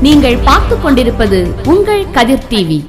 நீங்கள் பார்த்துக் கொண்டிருப்பது உங்கள் கதிர் டிவி.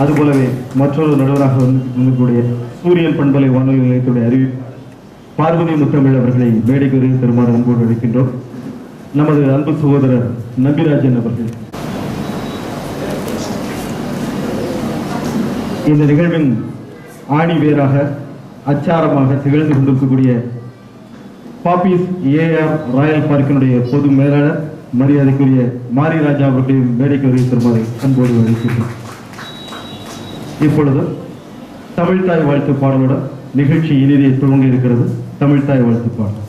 அதுபோலவே மற்றொரு நடுவராக வந்திருக்கக்கூடிய சூரியன் பண்பலை வானொலி நிலையத்துடைய அறிவிப்பு பார்வதி முத்தமிழ் அவர்களை மேடைக்கு வருகை தருமாறு அன்போடு அழைக்கின்றோம். நமது அன்பு சகோதரர் நம்பிராஜன் அவர்கள் இந்த நிகழ்வின் ஆணி வேராக அச்சாரமாக திகழ்ந்து கொண்டிருக்கக்கூடிய பாப்பீஸ் ஏஆர் ராயல் பார்க்கினுடைய பொது மேலாளர் மரியாதைக்குரிய மாரி ராஜா அவர்களை மேடைக்கு வருகை தருமாறு அன்போடு அழைக்கின்றோம். இப்பொழுது தமிழ்தாய் வாழ்த்து பாடலுடன் நிகழ்ச்சி இனிதே துவங்க இருக்கிறது. தமிழ்தாய் வாழ்த்து பாடல்.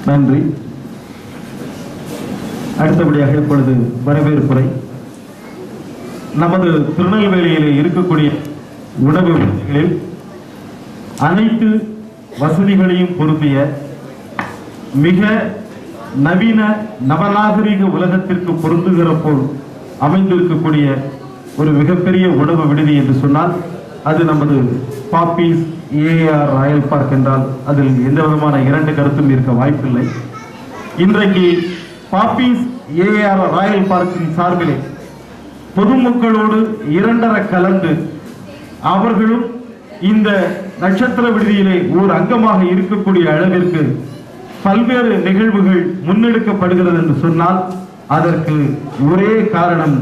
நன்றி. அடுத்தபடியாக இப்பொழுது வரவேற்புரை. நமது திருநெல்வேலியில் இருக்கக்கூடிய உணவு விடுதிகளில் அனைத்து வசதிகளையும் பொருந்திய மிக நவீன நவநாகரிக உலகத்திற்கு பொருந்துகிற போல் அமைந்திருக்கக்கூடிய ஒரு மிகப்பெரிய உணவு விடுதி என்று சொன்னால் அது நமது பாப்பீஸ் ஏஆர் ராயல் பார்க் என்றால் அதில் எந்த விதமான இரண்டு கருத்தும் இருக்க வாய்ப்பில்லை. இன்றைக்கு பாப்பீஸ் ஏஆர் ராயல் பார்க்கின் சார்பிலே பொதுமக்களோடு இரண்டர கலந்து அவர்களும் இந்த நட்சத்திர விடுதியிலே ஒரு அங்கமாக இருக்கக்கூடிய அளவிற்கு பல்வேறு நிகழ்வுகள் முன்னெடுக்கப்படுகிறது என்று சொன்னால் அதற்கு ஒரே காரணம்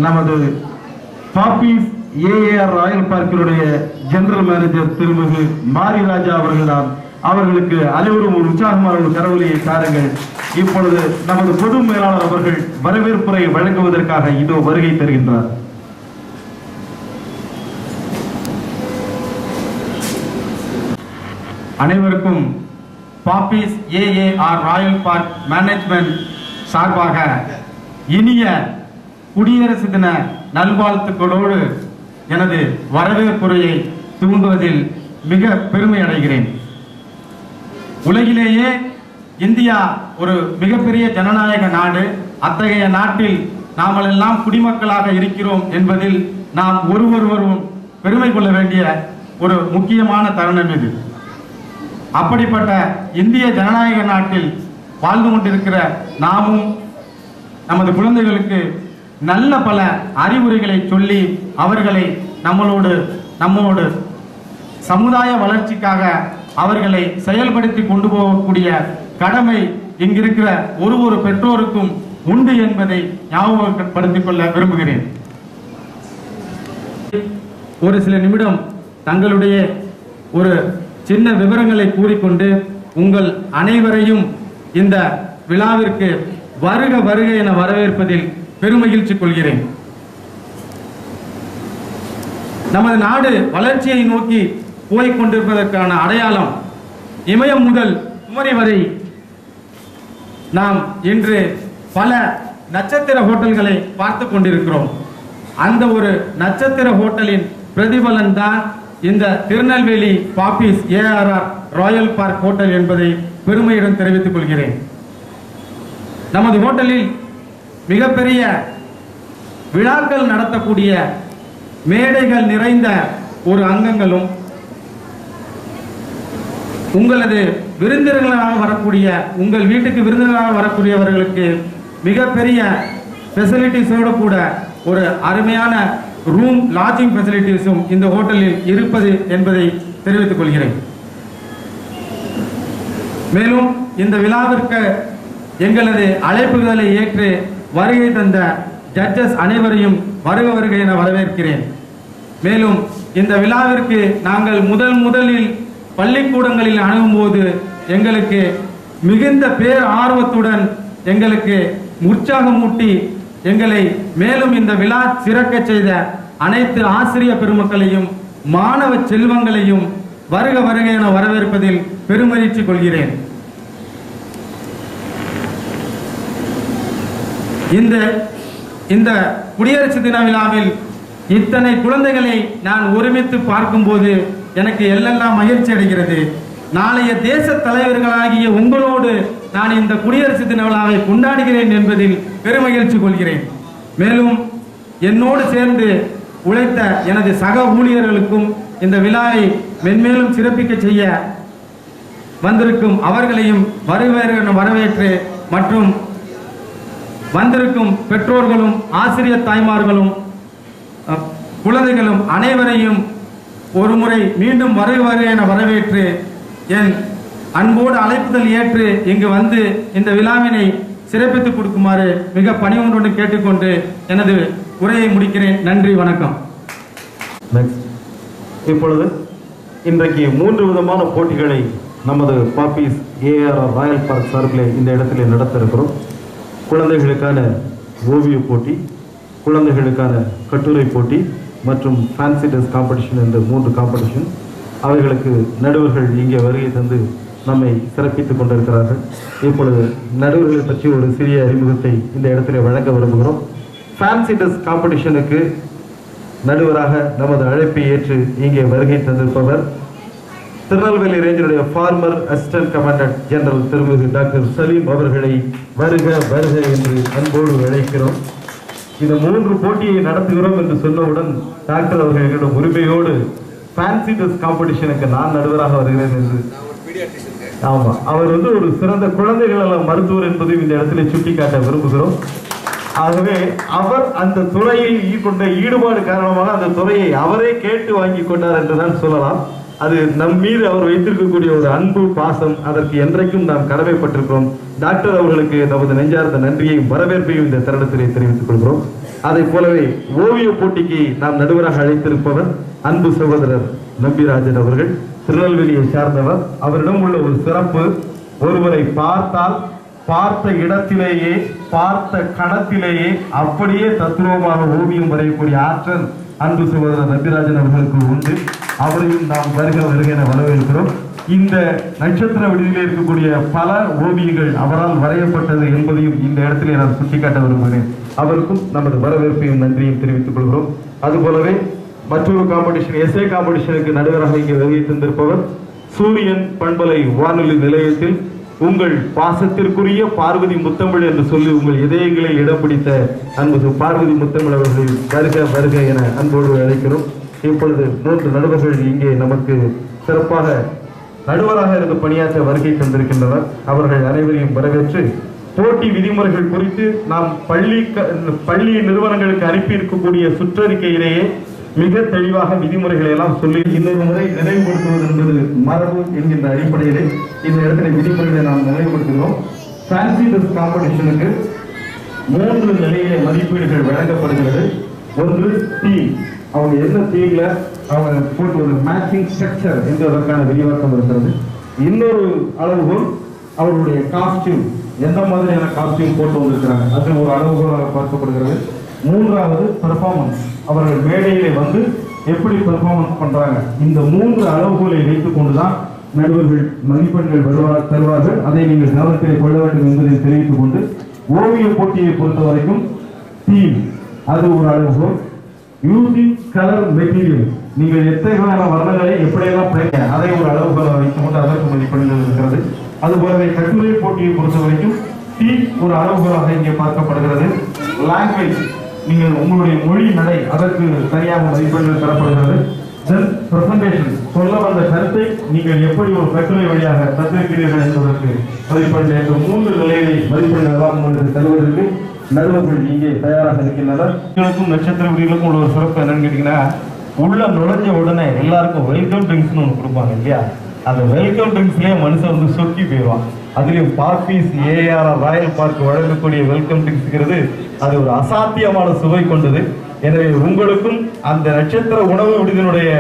நமது பாப்பீஸ் ஏஆர் ராயல் பார்க்கினுடைய ஜெனரல் மேனேஜர் திருமிகு மாரி ராஜா அவர்கள்தான். அவர்களுக்கு அனைவரும் ஒரு உற்சாகமான ஒரு கரவொலியை தாருங்கள். இப்பொழுது நமது பொது மேலாளர் அவர்கள் வரவேற்புரை வழங்குவதற்காக இதோ வருகை தருகின்றார். அனைவருக்கும் Poppys AR Royal Park management சார்பாக இனிய குடியரசு தின நல்வாழ்த்துக்களோடு எனது வரவேற்புரையை துவங்குவதில் மிக பெருமை அடைகிறேன். உலகிலேயே இந்தியா ஒரு மிகப்பெரிய ஜனநாயக நாடு. அத்தகைய நாட்டில் நாமெல்லாம் குடிமக்களாக இருக்கிறோம் என்பதில் நாம் ஒருவரும் பெருமை கொள்ள வேண்டிய ஒரு முக்கியமான தருணம் இது. அப்படிப்பட்ட இந்திய ஜனநாயக நாட்டில் வாழ்ந்து கொண்டிருக்கிற நாமும் நமது குழந்தைகளுக்கு நல்ல பல அறிவுரைகளை சொல்லி அவர்களை நம்மோடு சமுதாய வளர்ச்சிக்காக அவர்களை செயல்படுத்தி கொண்டு போகக்கூடிய கடமை இங்கிருக்கிற ஒரு பெற்றோருக்கும் உண்டு என்பதை ஞாபகப்படுத்திக் கொள்ள விரும்புகிறேன். ஒரு சில நிமிடம் தங்களுடைய ஒரு சின்ன விவரங்களை கூறிக்கொண்டு உங்கள் அனைவரையும் இந்த விழாவிற்கு வருக வருக என வரவேற்பதில் பெருமகிழ்ச்சி கொள்கிறேன். நமது நாடு வளர்ச்சியை நோக்கி போய்கொண்டிருப்பதற்கான அடையாளம் இமயம் முதல் குமரி வரை நாம் இன்று பல நட்சத்திர ஹோட்டல்களை பார்த்து கொண்டிருக்கிறோம். அந்த ஒரு நட்சத்திர ஹோட்டலின் பிரதிபலன் தான் இந்த Tirunelveli Poppys AR Royal Park hotel என்பதை பெருமையுடன் தெரிவித்துக் கொள்கிறேன். நமது ஹோட்டலில் மிகப்பெரிய விழாக்கள் நடத்தக்கூடிய மேடைகள் நிறைந்த ஒரு அங்கங்களும், உங்களது விருந்தினர்களாக வரக்கூடிய உங்கள் வீட்டுக்கு விருந்தினர்களாக வரக்கூடியவர்களுக்கு மிகப்பெரிய ஃபெசிலிட்டிஸோடு கூட ஒரு அருமையான ரூம் லாட்ஜிங் ஃபெசிலிட்டிஸும் இந்த ஹோட்டலில் இருப்பது என்பதை தெரிவித்துக் கொள்கிறேன். மேலும் இந்த விழாவிற்கு எங்களது அழைப்புகளை ஏற்று வருகை தந்த ஜட்ஜஸ் அனைவரையும் வருக வருக என வரவேற்கிறேன். மேலும் இந்த விழாவிற்கு நாங்கள் முதலில் பள்ளிக்கூடங்களில் அணுகும்போது எங்களுக்கு மிகுந்த பேர் ஆர்வத்துடன் எங்களுக்கு உற்சாகமூட்டி எங்களை மேலும் இந்த விழா சிறக்க செய்த அனைத்து ஆசிரியர் பெருமக்களையும் மாணவ செல்வங்களையும் வருக வருக என வரவேற்பதில் பெருமகிழ்ச்சி கொள்கிறேன். இந்த குடியரசு தின விழாவில் இத்தனை குழந்தைகளை நான் ஒருமித்து பார்க்கும்போது எனக்கு எல்லாம் மகிழ்ச்சி அடைகிறது. நாளைய தேச தலைவர்களாகிய உங்களோடு நான் இந்த குடியரசு தின விழாவை கொண்டாடுகிறேன் என்பதில் பெருமகிழ்ச்சி கொள்கிறேன். மேலும் என்னோடு சேர்ந்து உழைத்த எனது சக ஊழியர்களுக்கும் இந்த விழாவை மென்மேலும் சிறப்பிக்க செய்ய வந்திருக்கும் அவர்களையும் வரவேற்று மற்றும் வந்திருக்கும் பெற்றோர்களும் ஆசிரியர் தாய்மார்களும் குழந்தைகளும் அனைவரையும் ஒரு முறை மீண்டும் வருக என வரவேற்று என் அன்போடு அழைப்புதல் ஏற்று இங்கு வந்து இந்த விழாவினை சிறப்பித்துக் கொடுக்குமாறு மிக பணிவொன்று கேட்டுக்கொண்டு எனது உரையை முடிக்கிறேன். நன்றி, வணக்கம். இப்பொழுது இன்றைக்கு 3 விதமான போட்டிகளை நமது பாப்பீஸ் ஏஆர் ராயல் பார்க் சார்பில் இந்த இடத்துல நடத்த இருக்கிறோம். குழந்தைகளுக்கான ஓவிய போட்டி, குழந்தைகளுக்கான கட்டுரை போட்டி மற்றும் ஃபேன்சி ட்ரெஸ் காம்படிஷன் என்ற 3 காம்படிஷன். அவைகளுக்கு நடுவர்கள் இங்கே வருகை தந்து நம்மை சிறப்பித்துக் கொண்டிருக்கிறார்கள். இப்பொழுது நடுவர்களை பற்றி ஒரு சிறிய அறிமுகத்தை இந்த இடத்துல வழங்க விரும்புகிறோம். ஃபேன்சி ட்ரெஸ் காம்படிஷனுக்கு நடுவராக நமது அழைப்பை ஏற்று இங்கே வருகை தந்திருப்பவர் திருநெல்வேலி ரேஞ்சினுடைய ஃபார்மர் அசிஸ்டன்ட் கமாண்டன்ட் ஜெனரல் திருமிகு டாக்டர் சலீம் அவர்களை வருக வருக என்று அன்போடு அழைக்கிறோம். இந்த 3 போட்டியை நடத்துகிறோம் என்று சொன்னவுடன் டாக்டர் அவர்கள் எங்களிடம் உரிமையோடு ஃபேன்சி ட்ரெஸ் காம்படிஷனுக்கு நான் நடுவராக வருகிறேன் என்று. ஆமா, அவர் ஒரு சிறந்த குழந்தைகள் மருத்துவர் என்பதையும் இந்த இடத்துல சுட்டிக்காட்ட விரும்புகிறோம். ஆகவே அவர் அந்த துறையில் கொண்ட ஈடுபாடு காரணமாக அந்த துறையை அவரே கேட்டு வாங்கி கொண்டார் என்றுதான் சொல்லலாம். அது நம் மீது அவர் வைத்திருக்கக்கூடிய ஒரு அன்பு, பாசம், அதற்கு என்றைக்கும் நாம் கடமைப்பட்டிருக்கிறோம். டாக்டர் அவர்களுக்கு நமது நெஞ்சார்ந்த நன்றியையும் வரவேற்பையும் இந்த தருணத்திலே தெரிவித்துக் கொள்கிறோம். அதை போலவே ஓவிய போட்டிக்கு நாம் நடுவராக அழைத்திருப்பவர் அன்பு சகோதரர் நம்பிராஜன் அவர்கள், திருநெல்வேலியை சார்ந்தவர். அவரிடம் உள்ள ஒரு சிறப்பு, ஒருவரை பார்த்தால் பார்த்த இடத்திலேயே பார்த்த கணத்திலேயே அப்படியே தத்ரூபமாக ஓவியம் வரையக்கூடிய ஆற்றல் அன்பு சகோதரர் நம்பிராஜன் அவர்களுக்கு உண்டு. அவரையும் நாம் வருக வருக என வரவேற்கிறோம். இந்த நட்சத்திர விடுதியில் இருக்கக்கூடிய பல ஓவியங்கள் அவரால் வரையப்பட்டது என்பதையும் இந்த இடத்திலே நான் சுட்டிக்காட்ட விரும்புகிறேன். அவருக்கும் நமது வரவேற்பையும் நன்றியும் தெரிவித்துக் கொள்கிறோம். அதுபோலவே மற்றொரு காம்படிஷன், எஸ்ஏ காம்படிஷனுக்கு நடுவராக இங்கே வருகை தந்திருப்பவர் சூரியன் பண்பலை வானொலி நிலையத்தில் உங்கள் பாசத்திற்குரிய பார்வதி முத்தமிழ் என்று சொல்லி உங்கள் இதயங்களை இடம் பிடித்த அன்பு பார்வதி முத்தமிழ் அவர்களை வருக வருக என அன்போடு அழைக்கிறோம். இப்பொழுது 3 நடுவர்கள் இங்கே நமக்கு சிறப்பாக நடுவராக இருந்து பணியாற்ற வருகை தந்திருக்கின்றனர். அவர்கள் அனைவரையும் வரவேற்று போட்டி விதிமுறைகள் குறித்து நாம் பள்ளி நிறுவனங்களுக்கு அனுப்பி இருக்கக்கூடிய சுற்றறிக்கையிலேயே மிக தெளிவாக விதிமுறைகளை எல்லாம் சொல்லி இன்னொரு முறை நினைவுபடுத்துவது என்பது மரபு என்கின்ற அடிப்படையிலே இந்த இடத்துல விதிமுறைகளை நாம் நினைவுபடுத்துகிறோம். ஃபேன்சி ட்ரெஸ் காம்படிஷனுக்கு 3 நிலையிலே மதிப்பீடுகள் வழங்கப்படுகிறது. ஒன்று தீம், அவங்க என்ன தீம்ல அவங்க போட்டு ஒரு மேட்சிங் ஸ்ட்ரக்சர் என்பதற்கான விரிவாக்கம் இருக்கிறது. இன்னொரு அளவுகோல் அவருடைய காஸ்டியூம், எந்த மாதிரியான காஸ்டியூம் போட்டு வந்திருக்கிறாங்க அது ஒரு அளவுகோலாக பார்க்கப்படுகிறது. 3வது பெர்ஃபார்மன்ஸ், அவர்கள் மேடையிலே வந்து எப்படி பெர்ஃபார்மன்ஸ் பண்றாங்க. இந்த 3 அளவுகோலை வைத்துக் கொண்டுதான் நடுவர்கள் மதிப்பெண்கள் தருவார்கள். அதை நீங்கள் கவனத்தில் கொள்ள வேண்டும் என்பதை தெரிவித்துக் கொண்டு, ஓவிய போட்டியை பொறுத்த வரைக்கும் தீம் அது ஒரு அளவுகோல். யூசிங் கலர் மெட்டீரியல், நீங்கள் எத்தகையான வர்ணங்களை எப்படியெல்லாம் பயங்க அதை ஒரு அளவுகோலை வைத்துக் கொண்டு அதற்கு மதிப்பெண்கள் இருக்கிறது. அதுபோலவே கட்டுரை போட்டியை பொறுத்த வரைக்கும் தீம் ஒரு அளவுகோலாக இங்கே பார்க்கப்படுகிறது. லாங்குவேஜ், நீங்கள் உங்களுடைய மொழி நடை அதற்கு சரியாக மதிப்பெண்கள் தரப்படுகிறது. தென் பிரசன்டேஷன், சொல்ல வந்த கருத்தை நீங்கள் எப்படி ஒரு கட்டுரை வழியாக தந்திருக்கிறீர்கள் என்பதற்கு மதிப்பெண்கள் என்ற 3 நிலையை மதிப்பெண்கள் எல்லாம் உங்களுக்கு தருவதற்கு நடுவர்கள் இங்கே தயாராக இருக்கின்றனர். உங்களுக்கும் நட்சத்திர விதிகளுக்கும் உள்ள ஒரு சிறப்பு என்னன்னு கேட்டீங்கன்னா, உள்ள நுழைஞ்ச உடனே எல்லாருக்கும் வெல்கம் ட்ரிங்க்ஸ்னு ஒன்று கொடுப்பாங்க இல்லையா? அந்த வெல்கம் ட்ரிங்க்ஸ்லேயே மனுஷன் வந்து சொக்கி போயிடுவான். அதுலேயும் பார்பீஸ் ஏஆர் ராயல் பார்க் வழங்கக்கூடிய வெல்கம் ட்ரிங்க்ஸ்ங்கிறது அது ஒரு அசாத்தியமான சுவை கொண்டது. எனவே உங்களுக்கும் அந்த நட்சத்திர உணவு விடுதியினுடைய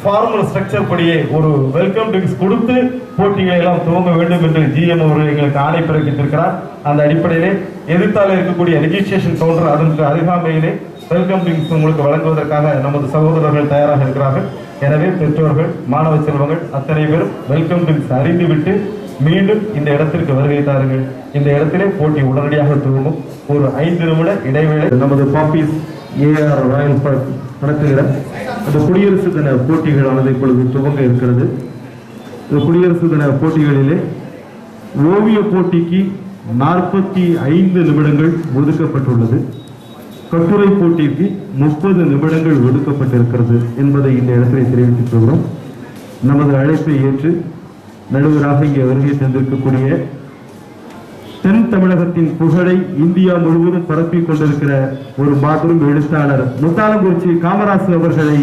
ஃபார்மல் ஸ்ட்ரக்சர் படியே ஒரு வெல்கம் ட்ரிங்க்ஸ் கொடுத்து போட்டிகளை எல்லாம் துவங்க வேண்டும் என்று ஜிஎம் அவர்கள் எங்களுக்கு ஆணை பிறப்பித்திருக்கிறார். அந்த அடிப்படையிலே எதிர்த்தால இருக்கக்கூடிய ரெஜிஸ்ட்ரேஷன் கவுண்டர் அதற்கு அருகாமையிலே வெல்கம் ட்ரிங்க்ஸ் உங்களுக்கு வழங்குவதற்காக நமது சகோதரர்கள் தயாராக இருக்கிறார்கள். எனவே பெற்றோர்கள், மாணவ செல்வங்கள் அத்தனை பேரும் வெல்கம் ட்ரிங்க்ஸ் அறிந்துவிட்டு மீண்டும் இந்த இடத்திற்கு வருகை தாருங்கள். இந்த இடத்திலே போட்டி உடனடியாக துவங்கும். ஒரு 5 நிமிட இடைவேளை. நமது பாப்பீஸ் ஏஆர் ராயல் பார்க் நடத்துகிற அந்த குடியரசு தின போட்டிகளானது இப்பொழுது துவங்க இருக்கிறது. இந்த குடியரசு தின போட்டிகளிலே ஓவிய போட்டிக்கு 45 நிமிடங்கள் ஒதுக்கப்பட்டுள்ளது. கட்டுரை போட்டிக்கு 30 நிமிடங்கள் ஒதுக்கப்பட்டிருக்கிறது என்பதை இந்த இடத்திலே தெரிவித்துக் கொள்கிறோம். நமது அழைப்பை ஏற்று நடுவராக இங்கே வருகை தந்திருக்கக்கூடிய தென் தமிழகத்தின் புகழை இந்தியா முழுவதும் பரப்பிக் கொண்டிருக்கிற ஒரு மாபெரும் எழுத்தாளர் முத்தாலங்குறிச்சி காமராசு அவர்களை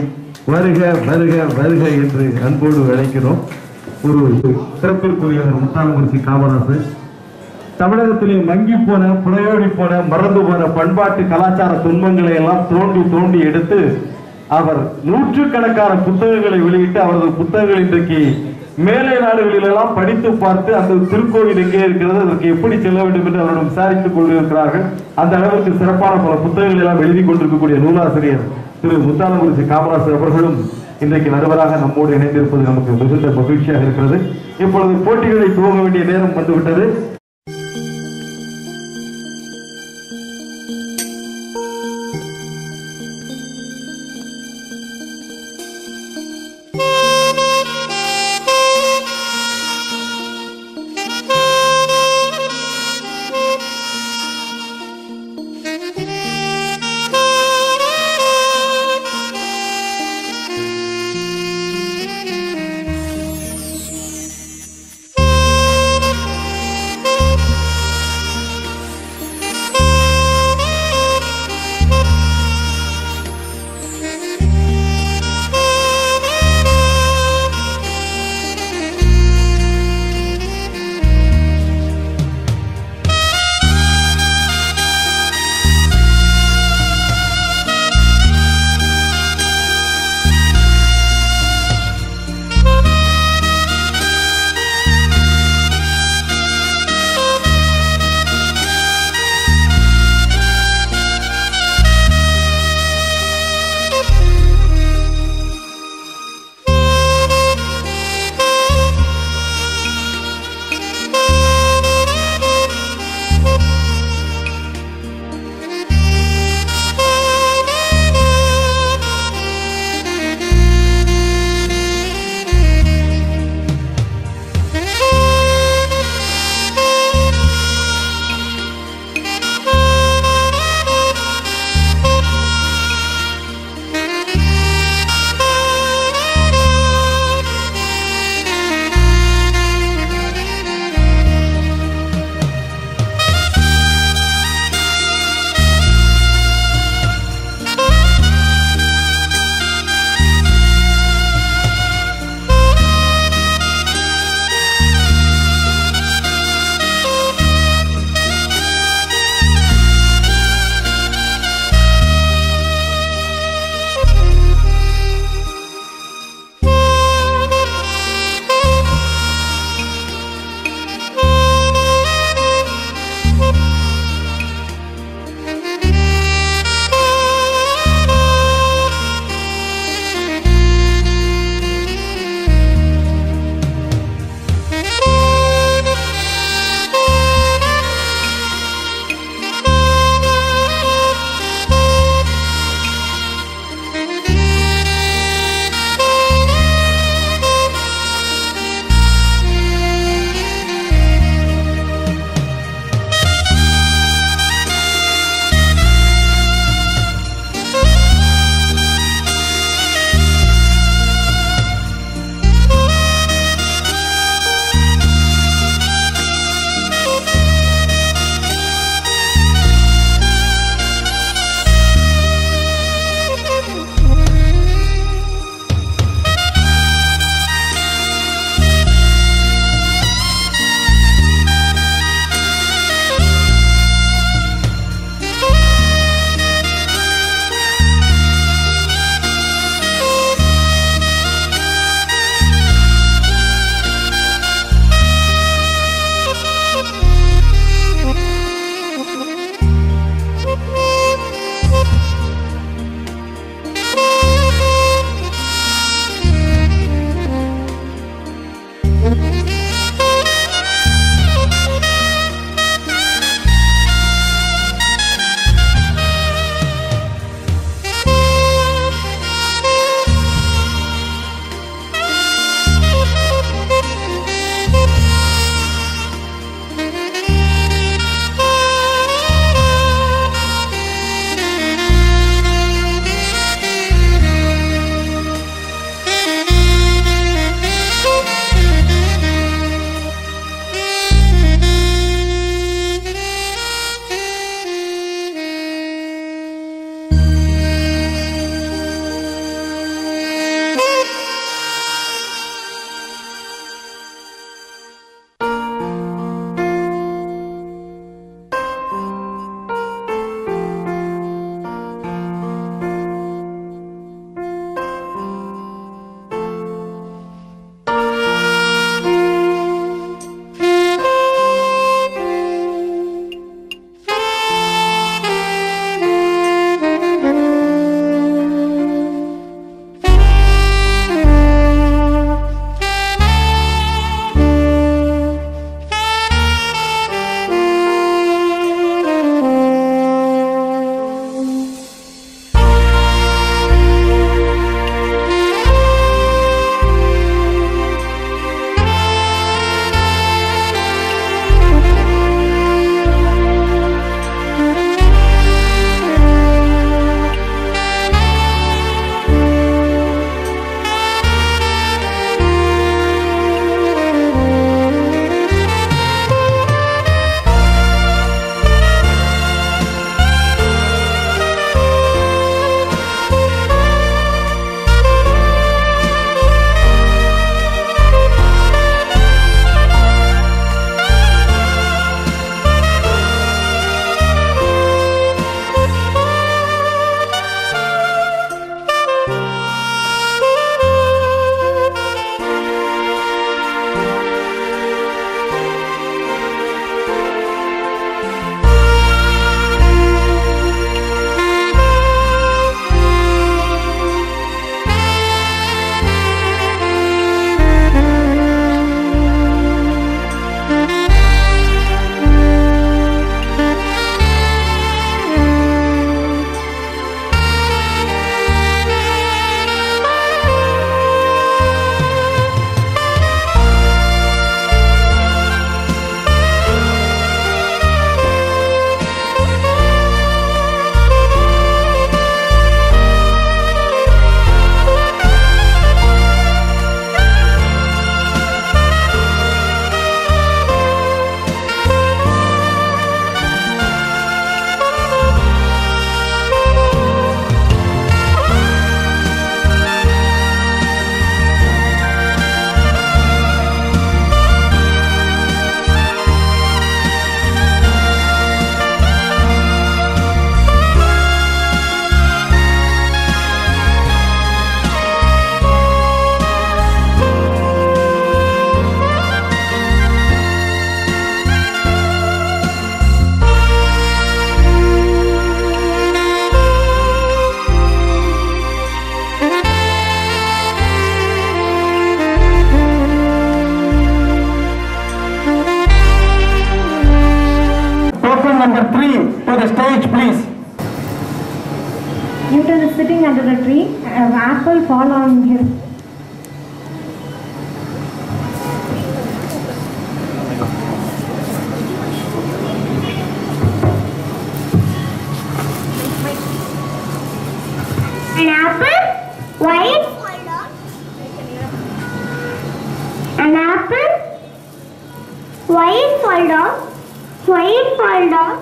வருக வருக வருக என்று அன்போடு அழைக்கிறோம். ஒரு சிறப்பிற்குரியவர் முத்தாலங்குறிச்சி காமராசு தமிழகத்திலே மங்கி போன, புனையோடி போன, மறந்து போன பண்பாட்டு கலாச்சார துன்பங்களை எல்லாம் தோண்டி தோண்டி எடுத்து அவர் 100கணக்கான புத்தகங்களை வெளியிட்டு அவரது புத்தகங்கள் இன்றைக்கு மேலை நாடுகளில் எல்லாம் படித்து பார்த்து அந்த திருக்கோவில் எங்கே இருக்கிறது, அதற்கு எப்படி செல்ல வேண்டும் என்று அவரிடம் விசாரித்துக் கொண்டிருக்கிறார்கள். அந்த அளவிற்கு சிறப்பான பல புத்தகங்கள் எல்லாம் எழுதி கொண்டிருக்கக்கூடிய நூலாசிரியர் திரு முத்தாலங்குறிச்சி காமராசு அவர்களும் இன்றைக்கு நடுவராக நம்மோடு இணைந்திருப்பது நமக்கு மிகுந்த மகிழ்ச்சியாக இருக்கிறது. இப்பொழுது போட்டிகளை துவங்க வேண்டிய நேரம் வந்துவிட்டது. number 3 to the stage, please. Newton is sitting under the tree. An apple fall on him. An apple? Why it fall down? An apple? Why it fall down? Why it fall down?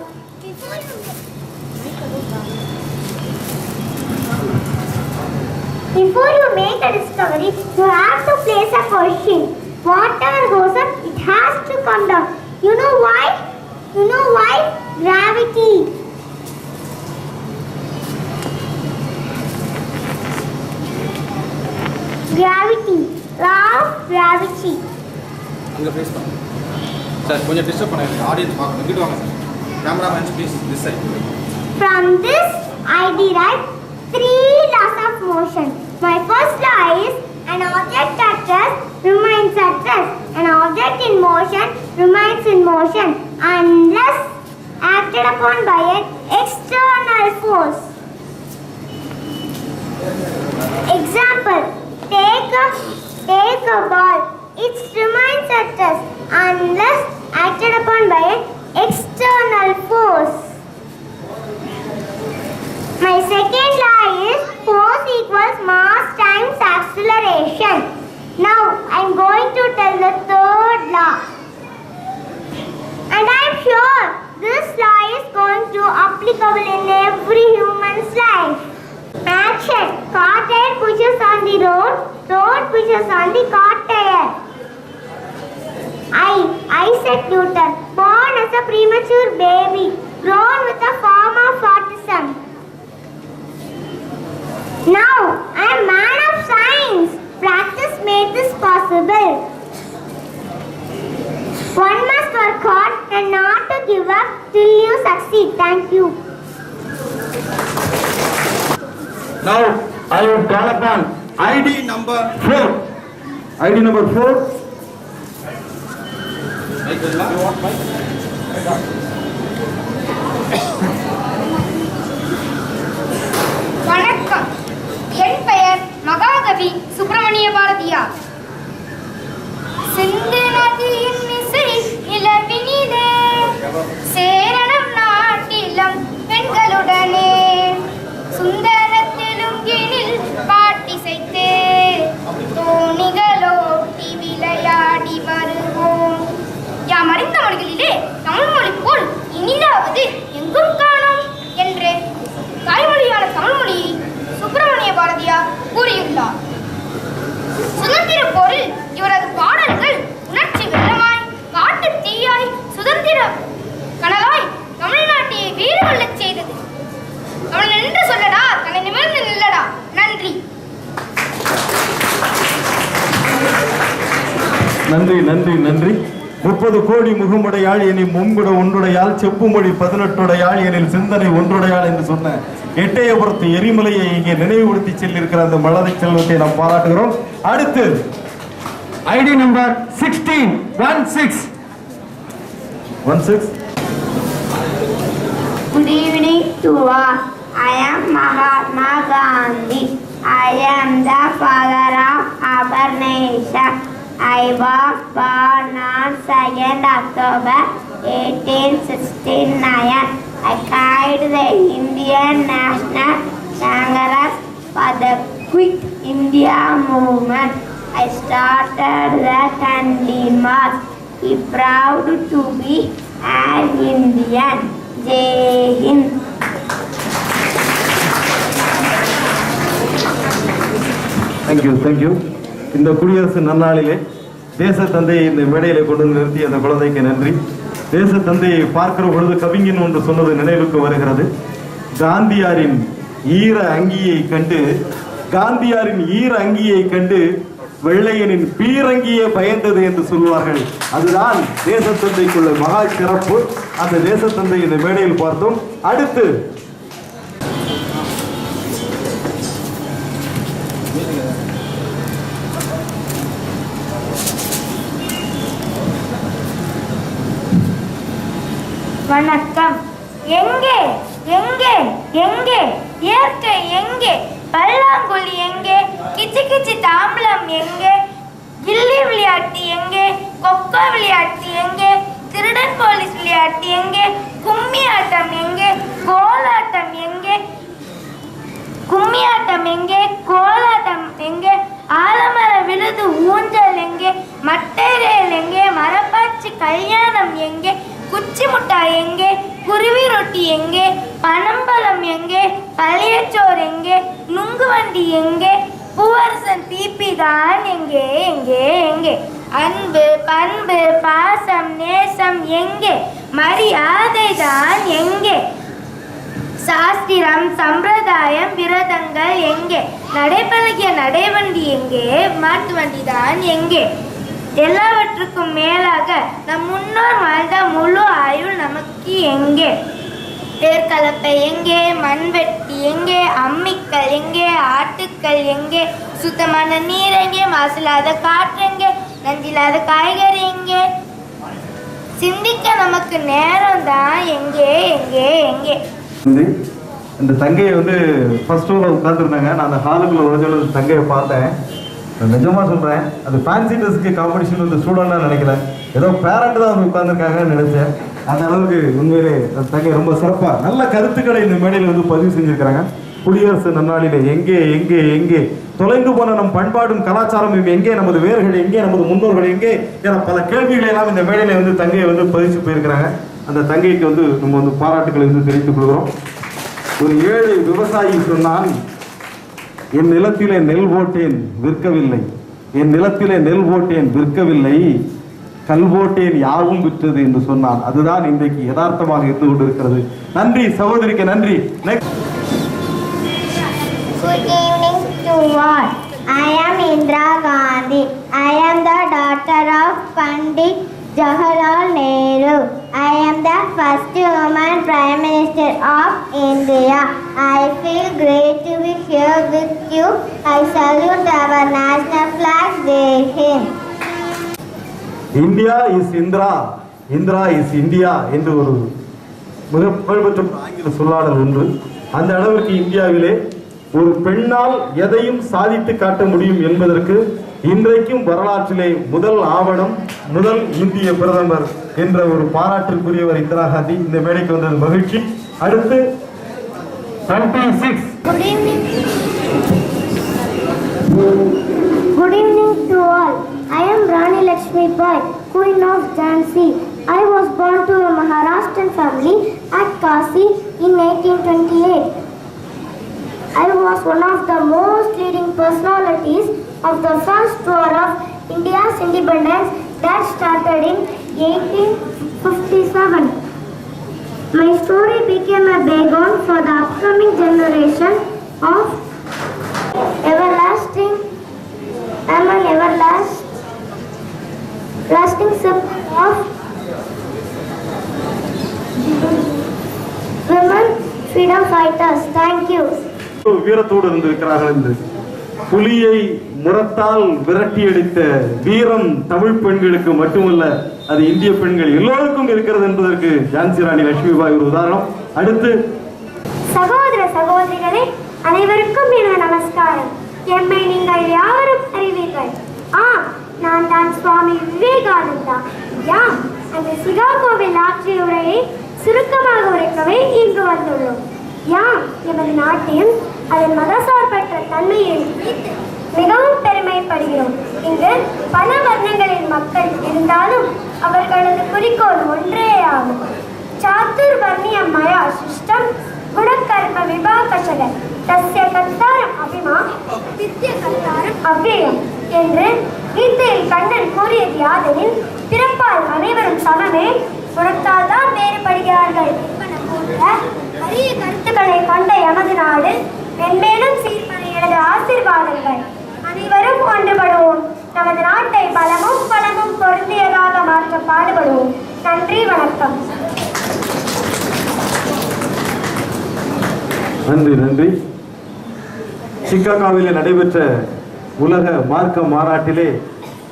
Before you make a discovery, you have to place a question. Whatever goes up, it has to come down. You know why? You know why? Gravity. Gravity. Law of gravity. அங்கே face பண்ணுங்க sir, கொஞ்சம் disturb பண்ணாங்க, audience பார்க்கணும். இங்கிட்டு வாங்க sir, cameramans please this side. From this, I derive 3 laws of motion. My first law is an object at rest remains at rest. An object in motion remains in motion unless acted upon by an external force. Example, take a ball. It remains at rest unless acted upon by an external force. My second law is force equals mass times acceleration. Now I am going to tell the third law. And I am sure this law is going to applicable in every human's life. Action. Car tire pushes on the road. Road pushes on the car tire. Isaac Newton, born as a premature baby, grown with a form of autism. Now, I am man of science. Practice made this possible. One must work hard and not to give up till you succeed. Thank you. Now I will call upon ID number 4. ID number 4. Mic வருமா? வணக்கம், என் பெயர் மகாகவி சுப்பிரமணிய பாரதியார். சிந்து நதியின் இசை நிலவினிலே சேரணம் நாட்டிலம் பெண்களுடனே சுந்தர தெலுங்கினில் பாட்டிசைத்தே தோணிகளோட்டி விளையாடி வருவோம். யாம் அறிந்த மொழிகளிலே தமிழ் மொழி போல் இனிதாவது எங்கும் காணோம் என்று தாய்மொழியான தமிழ் மொழியை சுப்பிரமணிய பாரதியார் கூறியுள்ளார். சுதந்திர போரில் இவரது பாடல்கள் உணர்ச்சி வெள்ளமாய், காட்டு தீயாய், சுதந்திர கனலாய் தமிழ்நாட்டையை வீறு கொள்ளச் செய்தது. தமிழ் என்று சொல்லடா, தன்னை நிமிர்ந்து நில்லடா. நன்றி. நன்றி நன்றி நன்றி. 30 கோடி முகமுடையாள் எனில் மும்குட ஒன்றுடையாள், செப்பு மொழி 18உடையாள் எனில் சிந்தனை ஒன்றுடையாள் என்று சொன்ன எட்டயபுரத்து எரிமலையை இங்கே நினைவுபடுத்தி செல்லிருக்கிற அந்த மலரை செல்வத்தை நாம் பாராட்டுகிறோம். அடுத்து ID number 16, 16. 16. Good evening to all. I am Mahatma Gandhi. I am the father of our nation. I was born on 2nd October 1869. I carried the Indian National Congress for the Quit India movement. I started the Dandi March. I am proud to be an Indian. Jai Hind. Thank you. இந்த குடியரசு நன்னாளிலே தேச தந்தையை இந்த மேடையிலே கொண்டு நிறுத்தி அந்த குழந்தைக்கு நன்றி. தேச தந்தையை பார்க்கிற பொழுது கவிஞன் ஒன்று சொன்னது நினைவுக்கு வருகிறது. காந்தியாரின் ஈர அங்கியை கண்டு வெள்ளையனின் பீரங்கியே பயந்தது என்று சொல்வார்கள். அதுதான் தேச தந்தைக்குள்ள மகா சிறப்பு. அந்த தேச தந்தை இந்த மேடையில் பார்த்தோம். அடுத்து வணக்கம். எங்கே எங்கே எங்கே இயற்கை எங்கே? பல்லாங்குழி எங்கே? கிச்சு கிச்சு தாம்பலம் எங்கே? கில்லி விளையாட்டு எங்கே? கொக்கோ விளையாட்டு எங்கே? திருடன் போலீஸ் விளையாட்டு எங்கே? கும்மி ஆட்டம் எங்கே? கோலாட்டம் எங்கே? கும்மியாட்டம் எங்கே? கோலாட்டம் எங்கே? ஆலமர விழுது ஊஞ்சல் எங்கே? மட்டைரேல் எங்கே? மரப்பாச்சி கல்யாணம் எங்கே? குச்சி முட்டாய் எங்கே? குருவி ரொட்டி எங்கே? பனம்பழம் எங்கே? பழையச்சோறு எங்கே? நுங்கு வண்டி எங்கே? பூவரசன் தீப்பி தான் எங்கே எங்கே எங்கே? அன்பு பண்பு பாசம் நேசம் எங்கே? மரியாதை தான் எங்கே? சாஸ்திரம் சம்பிரதாயம் விரதங்கள் எங்கே? நடைபழகிய நடைவண்டி எங்கே? மாட்டு வண்டி தான் எங்கே? எல்லாவற்றுக்கும் மேலாக நம் முன்னோர் வாழ்ந்த முழு ஆயுள் நமக்கு எங்கே? தேர்கலப்பை எங்கே? மண்வெட்டி எங்கே? அம்மிக்கல் எங்கே? ஆட்டுக்கள் எங்கே? சுத்தமான நீர் எங்கே? மாசில்லாத காற்று எங்கே? நஞ்சில்லாத காய்கறி எங்கே? சிந்திக்க நமக்கு நேரம் தான் எங்கே எங்கே எங்கே? இந்த தங்கையை வந்து ஃபர்ஸ்ட் ரோவில் உட்காந்துருந்தாங்க. நான் அந்த ஹாலுக்குள்ள உடஞ்ச தங்கையை பார்த்தேன். நிஜமாக சொல்கிறேன், அது ஃபேன்சி ட்ரெஸ்க்கு காம்படிஷன் வந்து ஸ்டூடெண்ட்டாக நினைக்கல, ஏதோ பேரண்ட் தான் வந்து உட்காந்துருக்காங்கன்னு நினச்சேன். அந்த அளவுக்கு உண்மையிலே அந்த தங்கை ரொம்ப சிறப்பாக நல்ல கருத்துக்களை இந்த மேடையில் வந்து பதிவு செஞ்சுருக்கிறாங்க. குடியரசு நன்னாளிலே எங்கே எங்கே எங்கே தொலைந்து போன நம் பண்பாடும் கலாச்சாரமும் எங்கே? நமது வேர்கள் எங்கே? நமது முன்னோர்கள் எங்கே? என பல கேள்விகளை எல்லாம் இந்த மேடையில் வந்து தங்கையை வந்து பதிச்சு போயிருக்கிறாங்க. அந்த தங்கைக்கு வந்து நம்ம வந்து பாராட்டுக்களை வந்து தெரிவித்துக் கொள்கிறோம். ஒரு ஏழை விவசாயி சொன்னான், என் நிலத்திலே நெல் போட்டேன் விற்கவில்லை, என் நிலத்திலே நெல் போட்டேன் விற்கவில்லை, கல் போட்டேன் யாவும் விற்றது என்று சொன்னான். அதுதான் இன்றைக்கு யதார்த்தமாக இருந்து கொண்டிருக்கிறது. நன்றி சகோதரிக்கு நன்றி. Good evening to all. I am Indira Gandhi. I am the daughter of Pandit Jawaharlal Nehru. I am the first woman Prime Minister of India. I feel great to be here with you. I salute our national flag. Jai Hind. India is Indira, Indira is India என்று ஒரு மிக புகழ்பெற்ற ஆங்கில சொல்லாடல் ஒன்று. அந்த அளவிற்கு இந்தியாவிலே ஒரு பெண்ணால் எதையும் சாதித்து காட்ட முடியும் என்பதற்கு இன்றைக்கும் வரலாற்றிலே முதல் ஆவணம், முதல் இந்திய பிரதமர் என்ற ஒரு பாராட்டிற்குரியவர் இந்திரா காந்தி. இந்த மேடைக்கு வந்தது மகிழ்ச்சி. அடுத்து 26. Good evening. Good evening to all. I am Rani Lakshmi Bai, Queen of Jhansi. I was born to a Maharashtrian family at Kasi in 1828. I was one of the most leading personalities of the first war of India's independence that started in 1857. My story became a backbone for the upcoming generation of everlasting. I am an everlasting support of women freedom fighters. Thank you. வீரத்தோடு இருந்திருக்கிறார்கள் என்று புலியை முரத்தால் விரட்டி அடித்த வீரம் தமிழ் பெண்களுக்கு மட்டுமல்ல, அது இந்திய பெண்கள் எல்லோருக்கும் இருக்கிறது என்பதற்கு ஜான்சி ராணி லட்சுமிபாய் ஒரு உதாரணம். அடுத்து சகோதர சகோதரிகளே, அனைவருக்கும் எனது நமஸ்காரம். எம்மை நீங்கள் யாவரும் அறிவீர்கள். நான் தான் சுவாமி விவேகானந்தா. அந்த சிகாகோவில் ஆற்றிய உரையை சுருக்கமாக உரைக்கவே இங்கு வந்துள்ளோம். எமது நாட்டையும் அதன் மதசார்பற்ற தன்மையை மிகவும் பெருமைப்படுகிறோம். இங்கு பல வர்ணங்களின் மக்கள் இருந்தாலும் அவர்களது குறிக்கோள் ஒன்றே ஆகும். சாத்துர் வர்ணிய மயா சிஷ்டம் குணக்கர்ம விபாகசக தஸ்ய கர்த்தாரம் அபிமா வித்ய கர்த்தாரம் அவ்யயம் என்று கீதையில் கண்ணன் கூறியது யாதெனில், பிறப்பால் அனைவரும் சமமே, குணத்தால் தான் வேறுபடுகிறார்கள் என்பன போன்ற அரிய கருத்துக்களை கொண்ட எமது நாடு மென்மேலும் சீர்பட எனது ஆசீர்வாதங்கள். அனைவரும் ஒன்றுபடுவோம். நமது நாட்டை பலமும் பலமும் பொருந்தியதாக மாற்ற பாடுபடுவோம். நன்றி, வணக்கம். நன்றி நன்றி. சிகாகோவில் நடைபெற்ற உலக மார்க்க மாநாட்டிலே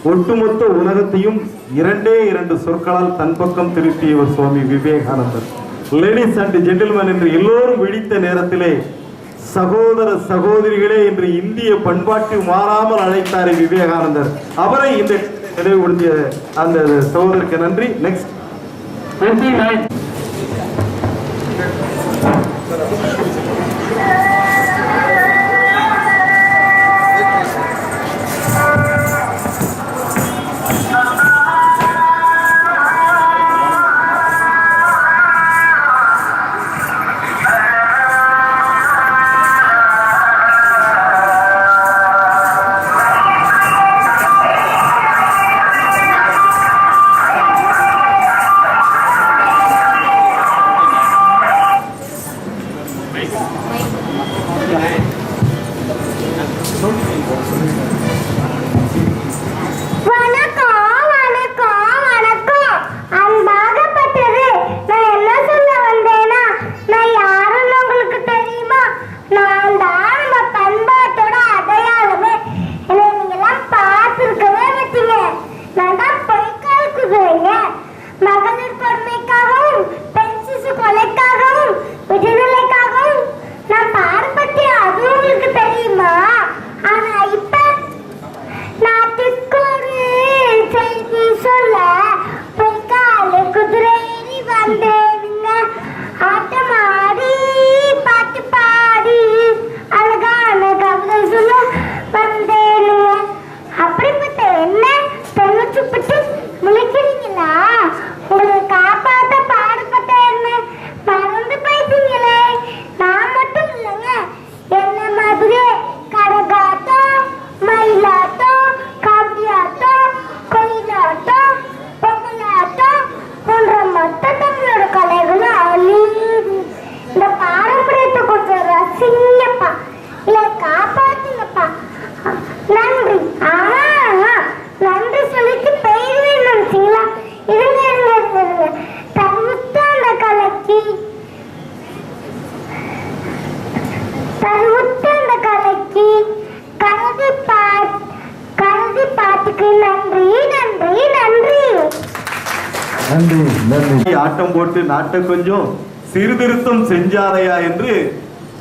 ஒட்டுமொத்த உலகத்தையும் 2 சொற்களால் தன் பக்கம் திருப்பியவர் சுவாமி விவேகானந்தர். லேடிஸ் அண்ட் ஜென்டில்மேன் என்று எல்லோரும் விழித்த நேரத்திலே சகோதர சகோதரிகளே என்று இந்திய பண்பாட்டு மாறாமல் அழைத்தாரே விவேகானந்தர், அவரை இந்த நினைவுபடுத்திய அந்த சகோதரருக்கு நன்றி. நெக்ஸ்ட் ஆட்டம் போட்டு நாட்டை கொஞ்சம் சீர்திருத்தம் செஞ்சாரையா என்று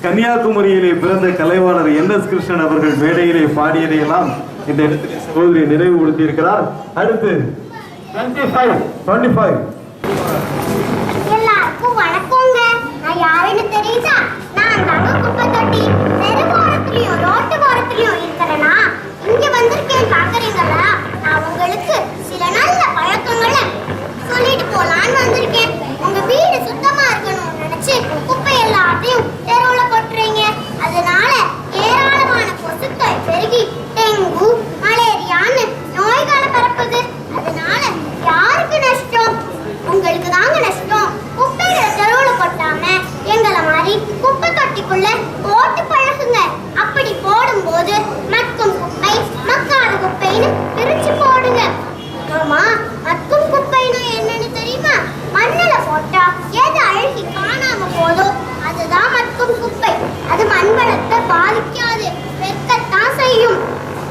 கன்னியாகுமரியிலே பிறந்த கலைவாணர் NS கிருஷ்ணன் அவர்கள் மேடையிலே பாடியதையெல்லாம் இந்த இடத்திலே சகோதரி நினைவுபடுத்தி இருக்கிறார். அடுத்து 25 எல்லாருக்கும் வணக்கங்க. நான் யாருன்னு தெரியுதா? நான் தாங்க குப்பை தொட்டி. தெருவோரத்துலயும் ரோட்டு ஓரத்துலயும் இருக்கிறேனா இங்க வந்திருக்கேன் பாக்குறீங்களா? நான் உங்களுக்கு சில நல்ல பழக்கங்களை சொல்லிட்டு போலான்னு வந்திருக்கேன். உங்க வீடு சுத்தமா இருக்கணும்னு நினைச்சு குப்பை எல்லாத்தையும் தெருவுல போட்டுறீங்க. அதனால ஏராளமான கொசுக்கள் பெருகி டெங்கு மலேரியான்னு நோய்களை பரப்புது. அதனால யாருக்கு நஷ்டம்? உங்களுக்கு தாங்க நஷ்டம். குப்பைகளை தெருவுல கொட்டாம எங்களை மாதிரி குப்பை தொட்டிக்குள்ள போட்டு பழகுங்க. அப்படி போடும்போது மக்கும் குப்பை மக்காத குப்பைன்னு பிரிச்சு போடுங்க. ஆமா, மக்கும் குப்பைன்னு என்னன்னு தெரியுமா? மண்ணில போட்டா எது அழுகி காணாம போதோ அதுதான் மக்கும் குப்பை. அது மண்வளத்தை பாதிக்காது, வெட்கத்தான் செய்யும்.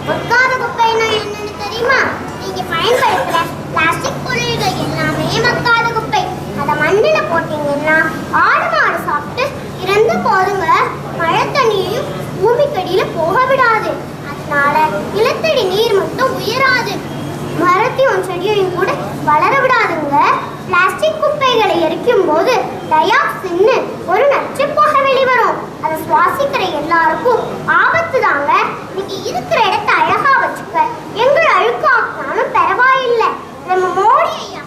மக்காத குப்பைன்னு என்னன்னு தெரியுமா? நீங்க பயன்படுத்துற பிளாஸ்டிக் பொருள்கள் எல்லாமே மக்காத குப்பை. அதை மண்ணில போட்டீங்கன்னா ஆடு மாடு சாப்பிட்டு இறந்து போதுங்க. மழை தண்ணியையும் பூமிக்கடியில போக விடாது. அதனால நிலத்தடி நீர் மட்டும் உயராது, மரத்தையும் செடியையும் கூட வளர விடாதுங்க. பிளாஸ்டிக் குப்பைகளை எரிக்கும் போது டயாக்சின்னு ஒரு நச்சு புகை வெளிவரும். அதை சுவாசிக்கிற எல்லாருக்கும் ஆபத்து தாங்க. நீங்க இருக்கிற இடத்த அழகா வச்சுக்க, எங்கள் அழுக்காக்கினாலும் பரவாயில்லை. நம்ம மோடி ஐயா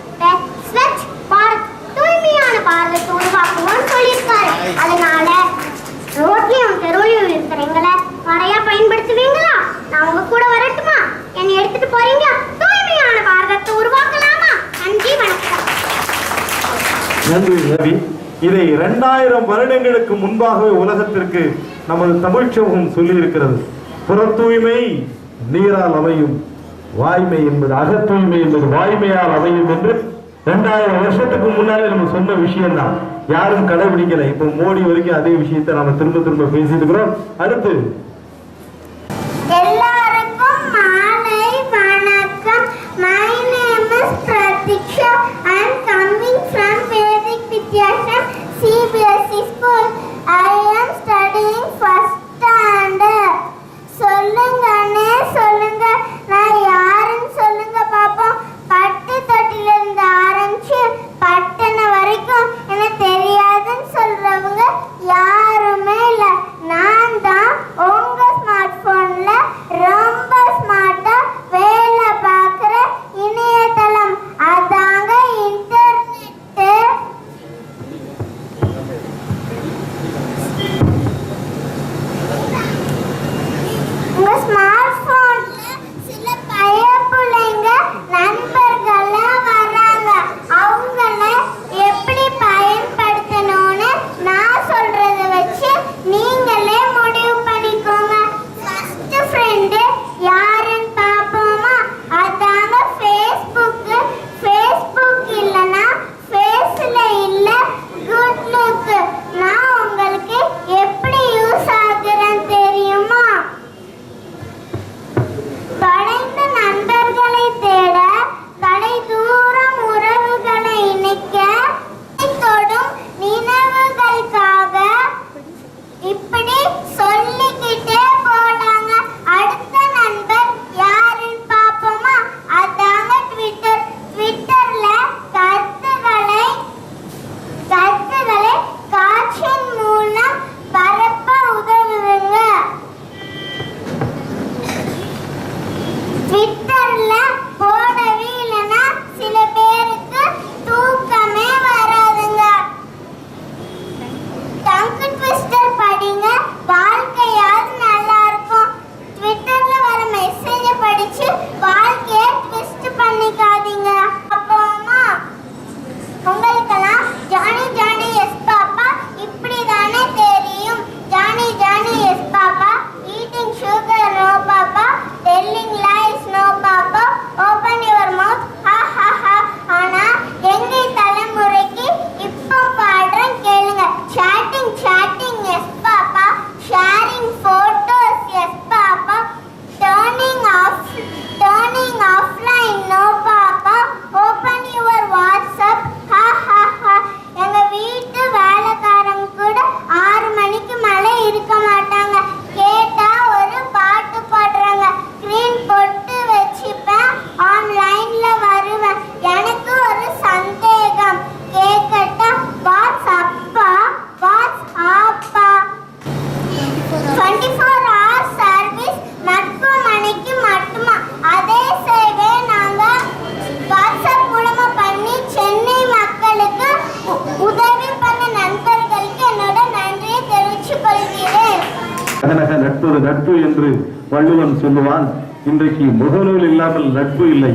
ஸ்வச் பாரத், தூய்மையான பாரதத்தை உருவாக்குவோம்னு சொல்லியிருக்காரு. அதனால ரோட்லயும் தெருவிலையும் இருக்கிறவங்களை முறையா பயன்படுத்துவீங்களா? நான் உங்க கூட வரட்டுமா? என்னை எடுத்துட்டு போறீங்களா? தூய்மையான பாரதத்தை உருவாக்கலாமா? நன்றி, வணக்கம். நன்றி ரவி. இதை 2000 வருடங்களுக்கு முன்பாகவே உலகத்திற்கு நமது தமிழ் சமூகம் சொல்லி இருக்கிறது. புற தூய்மை நீரால் அமையும், வாய்மை என்பது அக தூய்மை என்பது வாய்மையால் அமையும் என்று 2000 வருஷத்துக்கு முன்னாலே நம்ம சொன்ன விஷயம் தான். யாரும் கடைபிடிக்கல. இப்போ மோடி வரைக்கும் அதே விஷயத்தை நாம திரும்ப திரும்ப பேசிட்டு இருக்கிறோம். அடுத்து எல்லாருக்கும் மாலை வணக்கம். My name is Pratiksha. I am coming from Vedic Vidyashram நட்பது நட்பு என்று வள்ளுவன் சொல்லுவான். இன்றைக்கு முகநூல் இல்லாமல் நட்பு இல்லை.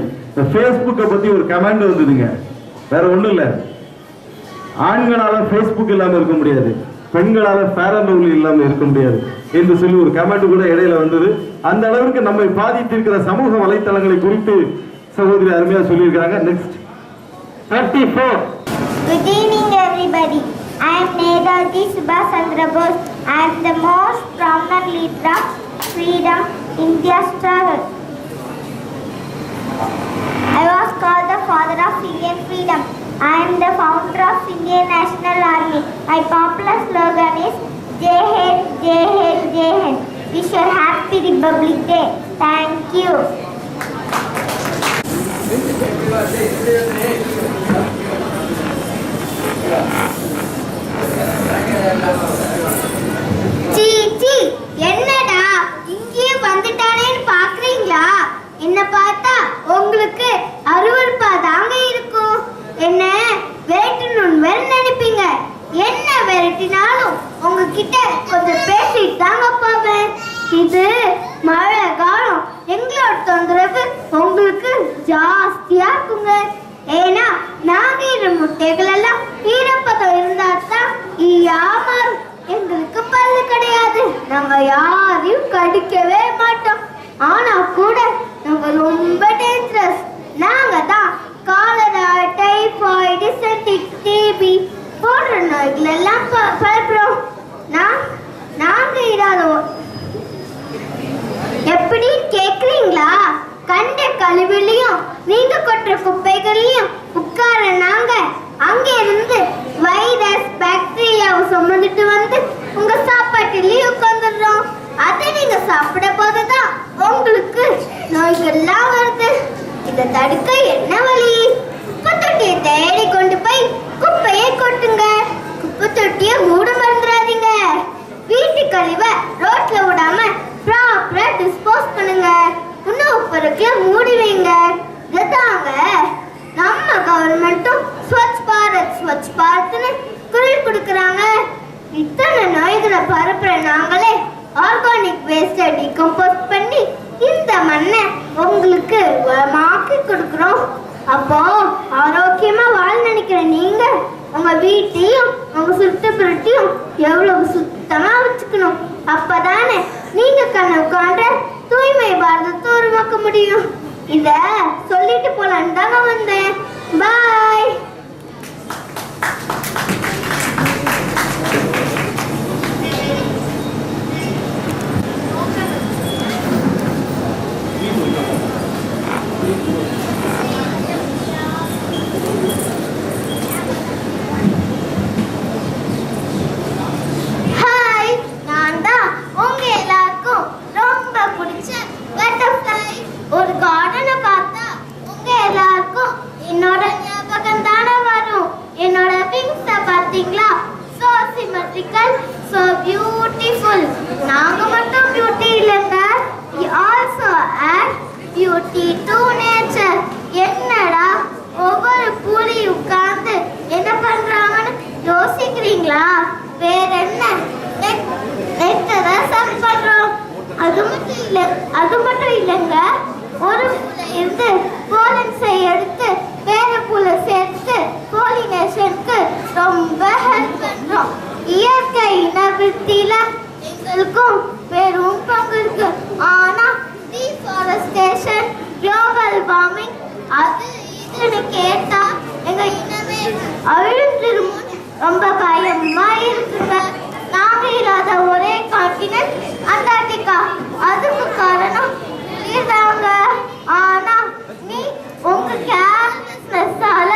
பேஸ்புக்கை பத்தி ஒரு கமெண்ட் வந்ததுங்க, வேற ஒண்ணும் இல்ல. ஆண்களால பேஸ்புக் இல்லாம இருக்க முடியாது, பெண்களால ஃபேர் அண்ட் லவ்லி இல்லாம இருக்க முடியாது என்று சொல்லி ஒரு கமெண்ட் கூட இடையில வந்தது. அந்த அளவுக்கு நம்மை பாதித்திருக்கிற சமூக வலைத்தளங்களை குறித்து சகோதரி அருமையா சொல்லியிருக்கிறாங்க. Next 34. Good evening, everybody. I am Nedalji Subhash Chandra Bose. I am the most prominent leader of freedom India struggle. I was called the father of Indian freedom. I am the founder of Indian National Army. My popular slogan is Jai Hind, Jai Hind, Jai Hind. Wish you a happy Republic Day. Thank you. சீ, என்னடா இங்கேயே வந்துட்டானேன்னு பாக்குறீங்களா? என்ன பார்த்தா உங்களுக்கு அருவருப்பா தாங்க இருக்கும். என்ன விரட்டணும்னு வேற நினைப்பீங்க. என்ன விரட்டினாலும் உங்ககிட்ட கொஞ்சம் பேசிட்டு தாங்க போவேன். இது மழை காலம், எங்களோட தொந்தரவு உங்களுக்கு ஜாஸ்தியா இருக்குங்க. ஏன்னா நாங்க முட்டைகள் எல்லாம் ஈரப்பதம் இருந்தா தான் ஈயாம. எங்களுக்கு பல்லு கிடையாது, நாங்க யாரையும் கடிக்கவே மாட்டோம். ஆனா கூட நாங்க ரொம்ப டேஞ்சரஸ். நாங்க தான் காலரா, டைபாய்டு, செப்டிக், டிபி போன்ற நோய்கள் எல்லாம் பரப்புறோம். நாங்க இராதோம். எப்படி கேக்குறீங்களா? கண்ட கழிவுலையும் நீங்க கொட்டுற குப்பைகளையும் உட்கார நாங்க அங்க இருந்து வைரஸ் பாக்டீரியாவை சுமந்துட்டு வந்து உங்க சாப்பாட்டிலேயே உட்காந்துடுறோம். அதை நீங்க சாப்பிட போதுதான் உங்களுக்கு நோய்கள்லாம் வருது. இதை தடுக்க என்ன வழி? குப்பை தொட்டியை தேடி கொண்டு போய் குப்பையை கொட்டுங்க. குப்பை தொட்டியை மூட மறந்துடாதீங்க. வீட்டு கழிவை ரோட்ல விடாம ப்ராப்பரா டிஸ்போஸ் பண்ணுங்க. உணவு பொருட்களை மூடி வைங்க. இதாங்க நம்ம கவர்மெண்ட்டும் ஸ்வச் பாரத் ஸ்வச் பாரத்னு குரல் கொடுக்கறாங்க. இத்தனை நோய்களை பரப்புற நாங்களே ஆர்கானிக் வேஸ்ட்டை டிகம்போஸ் பண்ணி இந்த மண்ணை உங்களுக்கு மாக்கி கொடுக்குறோம். அப்போ ஆரோக்கியமா வாழ நினைக்கிற நீங்க உங்க வீட்டையும் உங்க சுற்றுப்புறத்தையும் எவ்வளவு சுத்தமா வச்சுக்கணும். அப்பதானே நீங்க கனவு காண்ற தூய்மை பாரதத்தை உருவாக்க முடியும். இத சொல்லிட்டு போலான்னு தாங்க வந்தேன். பாய். ஹாய், நான் தான் உங்க எல்லாருக்கும் ரொம்ப பிடிச்ச பட்டர்ஃப்ளை. ஒரு கார்டனை பார்த்தா உங்க எல்லாருக்கும் என்னோட ஞாபகம் தானே வரும். என்னோட விங்ஸை பார்த்தீங்களா? so symmetrical, so beautiful. நாங்க மட்டும் பியூட்டி இல்லைங்க, we also add beauty to nature. என்னடா ஒவ்வொரு பூலி உட்கார்ந்து என்ன பண்றாங்கன்னு யோசிக்கிறீங்களா? வேற என்ன பண்றோம். அது மட்டும் இல்லைங்க, ஒரு இருந்து போலன்ஸை எடுத்து வேற பூல சேர்த்து போலினேஷனுக்கு ரொம்ப ஹெல்ப் பண்றோம். இயற்கை இனவிருத்தியில எங்களுக்கும் பெரும் பங்கு இருக்கு. ஆனா டீஃபாரஸ்டேஷன், குளோபல் வார்மிங், அது இதுன்னு கேட்டா எங்க இனமே அழிஞ்சிருமோ ரொம்ப பயமா இருக்குங்க. நாங்க இல்லாத ஒரே கான்டினென்ட் அண்டார்டிகா. அதுக்கு காரணம் இதுதாங்க. ஆனா நீ உங்க கேர்லெஸ்னஸால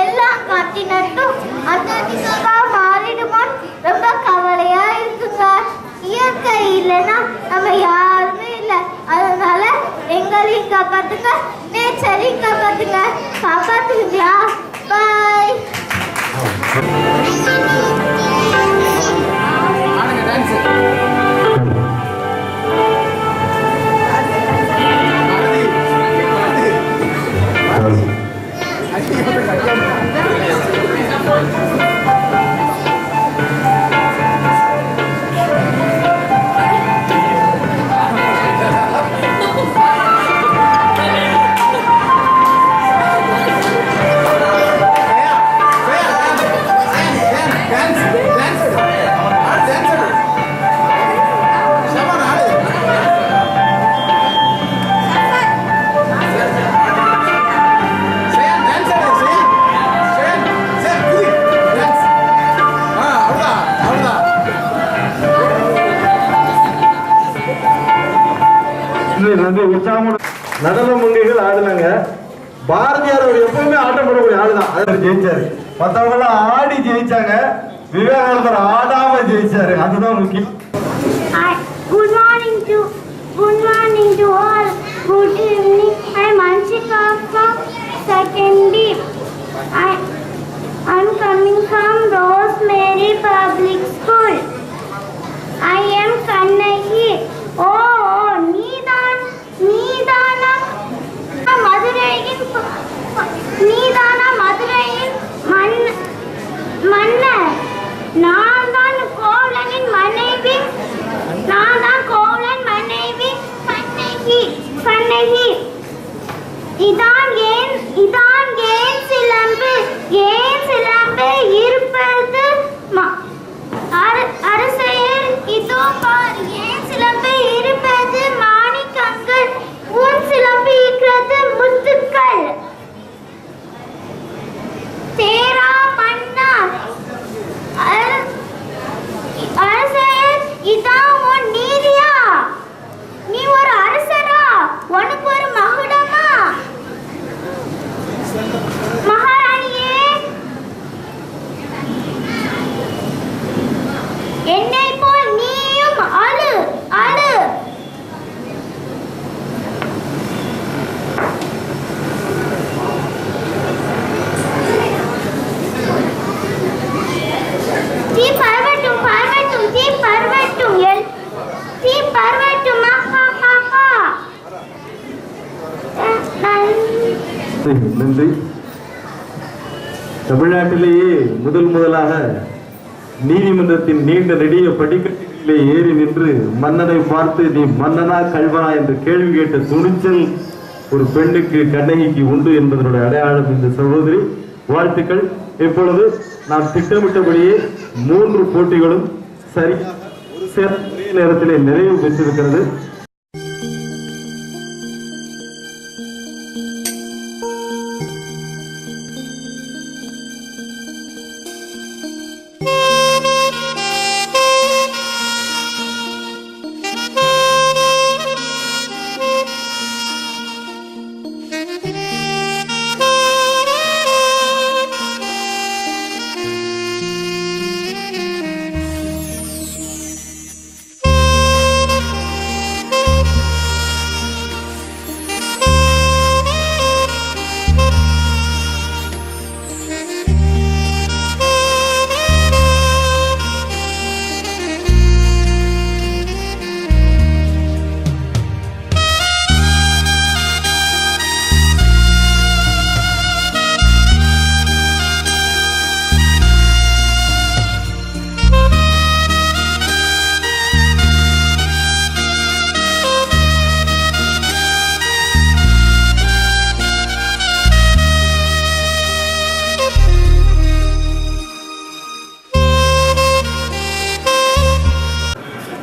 எல்லா கான்டினென்ட்டும் அண்டார்டிகா மாறிடுமோன்னு ரொம்ப கவலையா இருக்குங்க. இயற்கை இல்லைன்னா நம்ம யாருமே இல்லை. அதனால எங்களையும் காப்பாத்துங்க, நேச்சரையும் காப்பாத்துங்க. காப்பாத்துங்களா? பாய். நன்றி. உற்சாகமான நடன மங்கைகள் ஆடுனாங்க. பாரதியார் அவர் எப்பவுமே ஆட்டம் போடக்கூடிய ஆளுதான். அவர் ஜெயிச்சாரு. மற்றவங்க எல்லாம் ஆடி ஜெயிச்சாங்க. விவேகானந்தர் ஆடாம ஜெயிச்சாரு. அதுதான் முக்கியம். Good morning to all. Good evening. I am Anshika from second D. I am coming from Rosemary Public School. I am Kannagi. Oh, நீதானா மதுரையின் மன்னர். நான் தான் கோவலனின் மனைவி. கண்ணகி. இதான் ஏன் சிலம்பு இருப்பது அரசையில். இதோ பார், ஏன் சிலம்பு இருப்பது மாணிக்கங்கள், உன் சிலம்பு இருக்கிறது முத்துக்கள். தேரா மன்னா அரசையில், இதான் உன் நீதியா? நீ ஒரு அரசரா? உனக்கு ஒரு மகுடமா? மகாராணியே, என்னை போல் நீயும் அழு. தீ பரவட்டும் நன்றி. தமிழ்நாட்டிலேயே முதலாக நீதிமன்றத்தின் நீண்ட நெடிய படிக்கட்டிலே ஏறி நின்று மன்னனை பார்த்து நீ மன்னனா கல்வனா என்று கேள்வி கேட்ட துணிச்சல் ஒரு பெண்ணுக்கு, கண்ணகிக்கு உண்டு என்பதனுடைய அடையாளம் இந்த சகோதரி. வாழ்த்துக்கள். இப்பொழுது நாம் திட்டமிட்டபடியே 3 போட்டிகளும் சரியாக ஒரே நேரத்திலே நிறைவு பெற்றிருக்கிறது.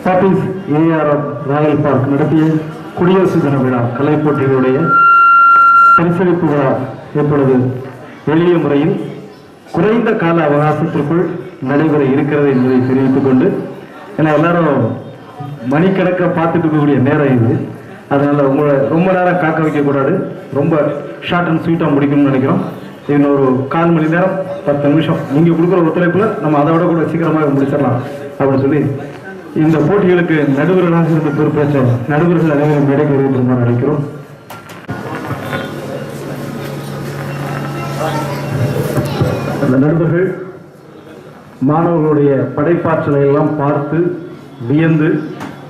பாப்பீஸ் ஏஆர்எம் ராயல் பார்க் நடத்திய குடியரசு தின விழா கலை போட்டிகளுடைய பரிசளிப்பு விழா இப்பொழுது எளிய முறையில் குறைந்த கால அவகாசத்திற்குள் நடைபெற இருக்கிறது என்பதை தெரிவித்துக் கொண்டு, ஏன்னா எல்லாரும் மணிக்கணக்க பார்த்துட்டு இருக்கக்கூடிய நேரம் இது, அதனால உங்களை ரொம்ப நேரம் காக்க வைக்கக்கூடாது. ரொம்ப ஷார்ட் அண்ட் ஸ்வீட்டாக முடிக்கணும்னு நினைக்கிறோம். இன்னொரு 1/4 மணி நேரம் 10 நிமிஷம் நீங்கள் கொடுக்குற ஒத்துழைப்பில் நம்ம அதை விட கூட சீக்கிரமாக முடிச்சிடலாம் அப்படின்னு சொல்லி இந்த போட்டிகளுக்கு நடுவர்களாக இருந்து பொறுப்பேற்ற நடுவர்கள் அனைவரும் மேடைக்கு வருகின்றனர் நினைக்கிறோம். அந்த நடுவர்கள் மாணவர்களுடைய படைப்பாற்றலை எல்லாம் பார்த்து வியந்து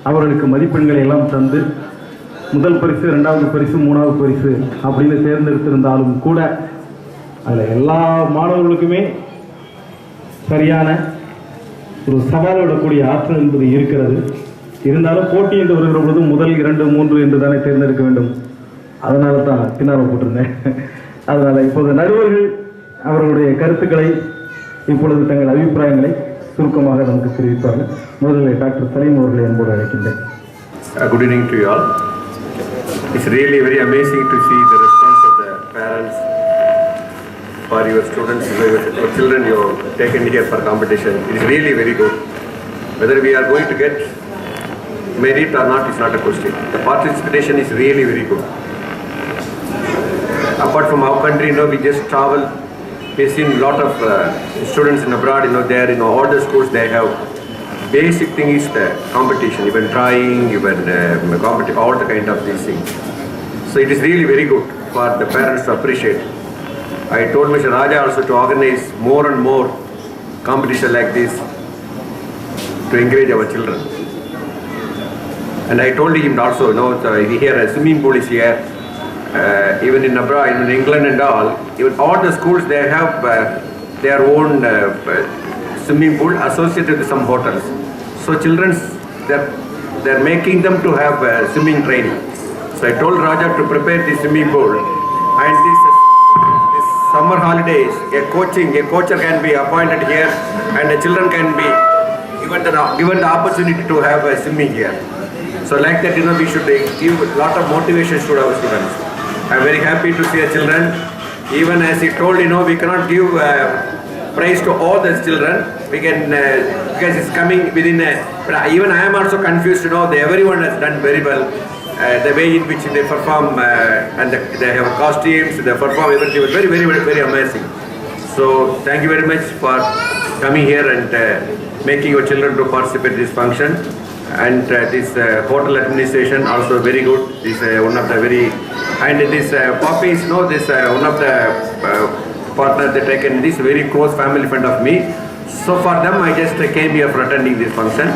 அவர்களுக்கு மதிப்பெண்களை எல்லாம் தந்து முதல் பரிசு, 2வது பரிசு, 3வது பரிசு அப்படின்னு தேர்ந்தெடுத்திருந்தாலும் கூட அதில் எல்லா மாணவர்களுக்குமே சரியான ஒரு சவால் விடக்கூடிய ஆற்றல் என்பது இருக்கிறது. இருந்தாலும் போட்டி என்று வருகிற பொழுது முதல் 2, 3 என்று தானே தேர்ந்தெடுக்க வேண்டும். அதனால தான் பின்னால போட்டிருந்தேன். அதனால இப்போது நடுவர்கள் அவர்களுடைய கருத்துக்களை, இப்பொழுது தங்கள் அபிப்பிராயங்களை சுருக்கமாக நமக்கு தெரிவிப்பார்கள். முதலில் டாக்டர் சலீம் அவர்களை அன்போடு அழைக்கின்றேன். Good evening to you all. It's really very amazing to see the response of the parents for your students, your children you have taken here for competition. It is really very good. Whether we are going to get merit or not is not a question. The participation is really very good. Apart from our country, we just travel. We've seen a lot of students in abroad, there, all the schools they have. Basic thing is the competition, even drawing, even all the kind of these things. So it is really very good for the parents to appreciate. I told Mr. Raja also to organize more and more competition like this to encourage our children. And I told him also, here a swimming pool is here. Even in abroad, in England and even all the schools they have their own swimming pool associated with some hotels. So children, they're making them to have swimming training. So I told Raja to prepare the swimming pool, and this summer holidays, a coacher can be appointed here, and the children can be given the opportunity to have swimming here. So like that, we should give a lot of motivation to our students. I'm very happy to see the children. Even as he told, we cannot give praise to all the children. We can because it's coming within. But even I am also confused. Everyone has done very well. The way in which they perform and they have costumes, they perform everything was very, very, very, very amazing. So thank you very much for coming here and making your children to participate in this function. And this hotel administration also very good. This one of the very, and this Poppies, this one of the partners they taken this very close family friend of me. So for them I just came here for attending this function.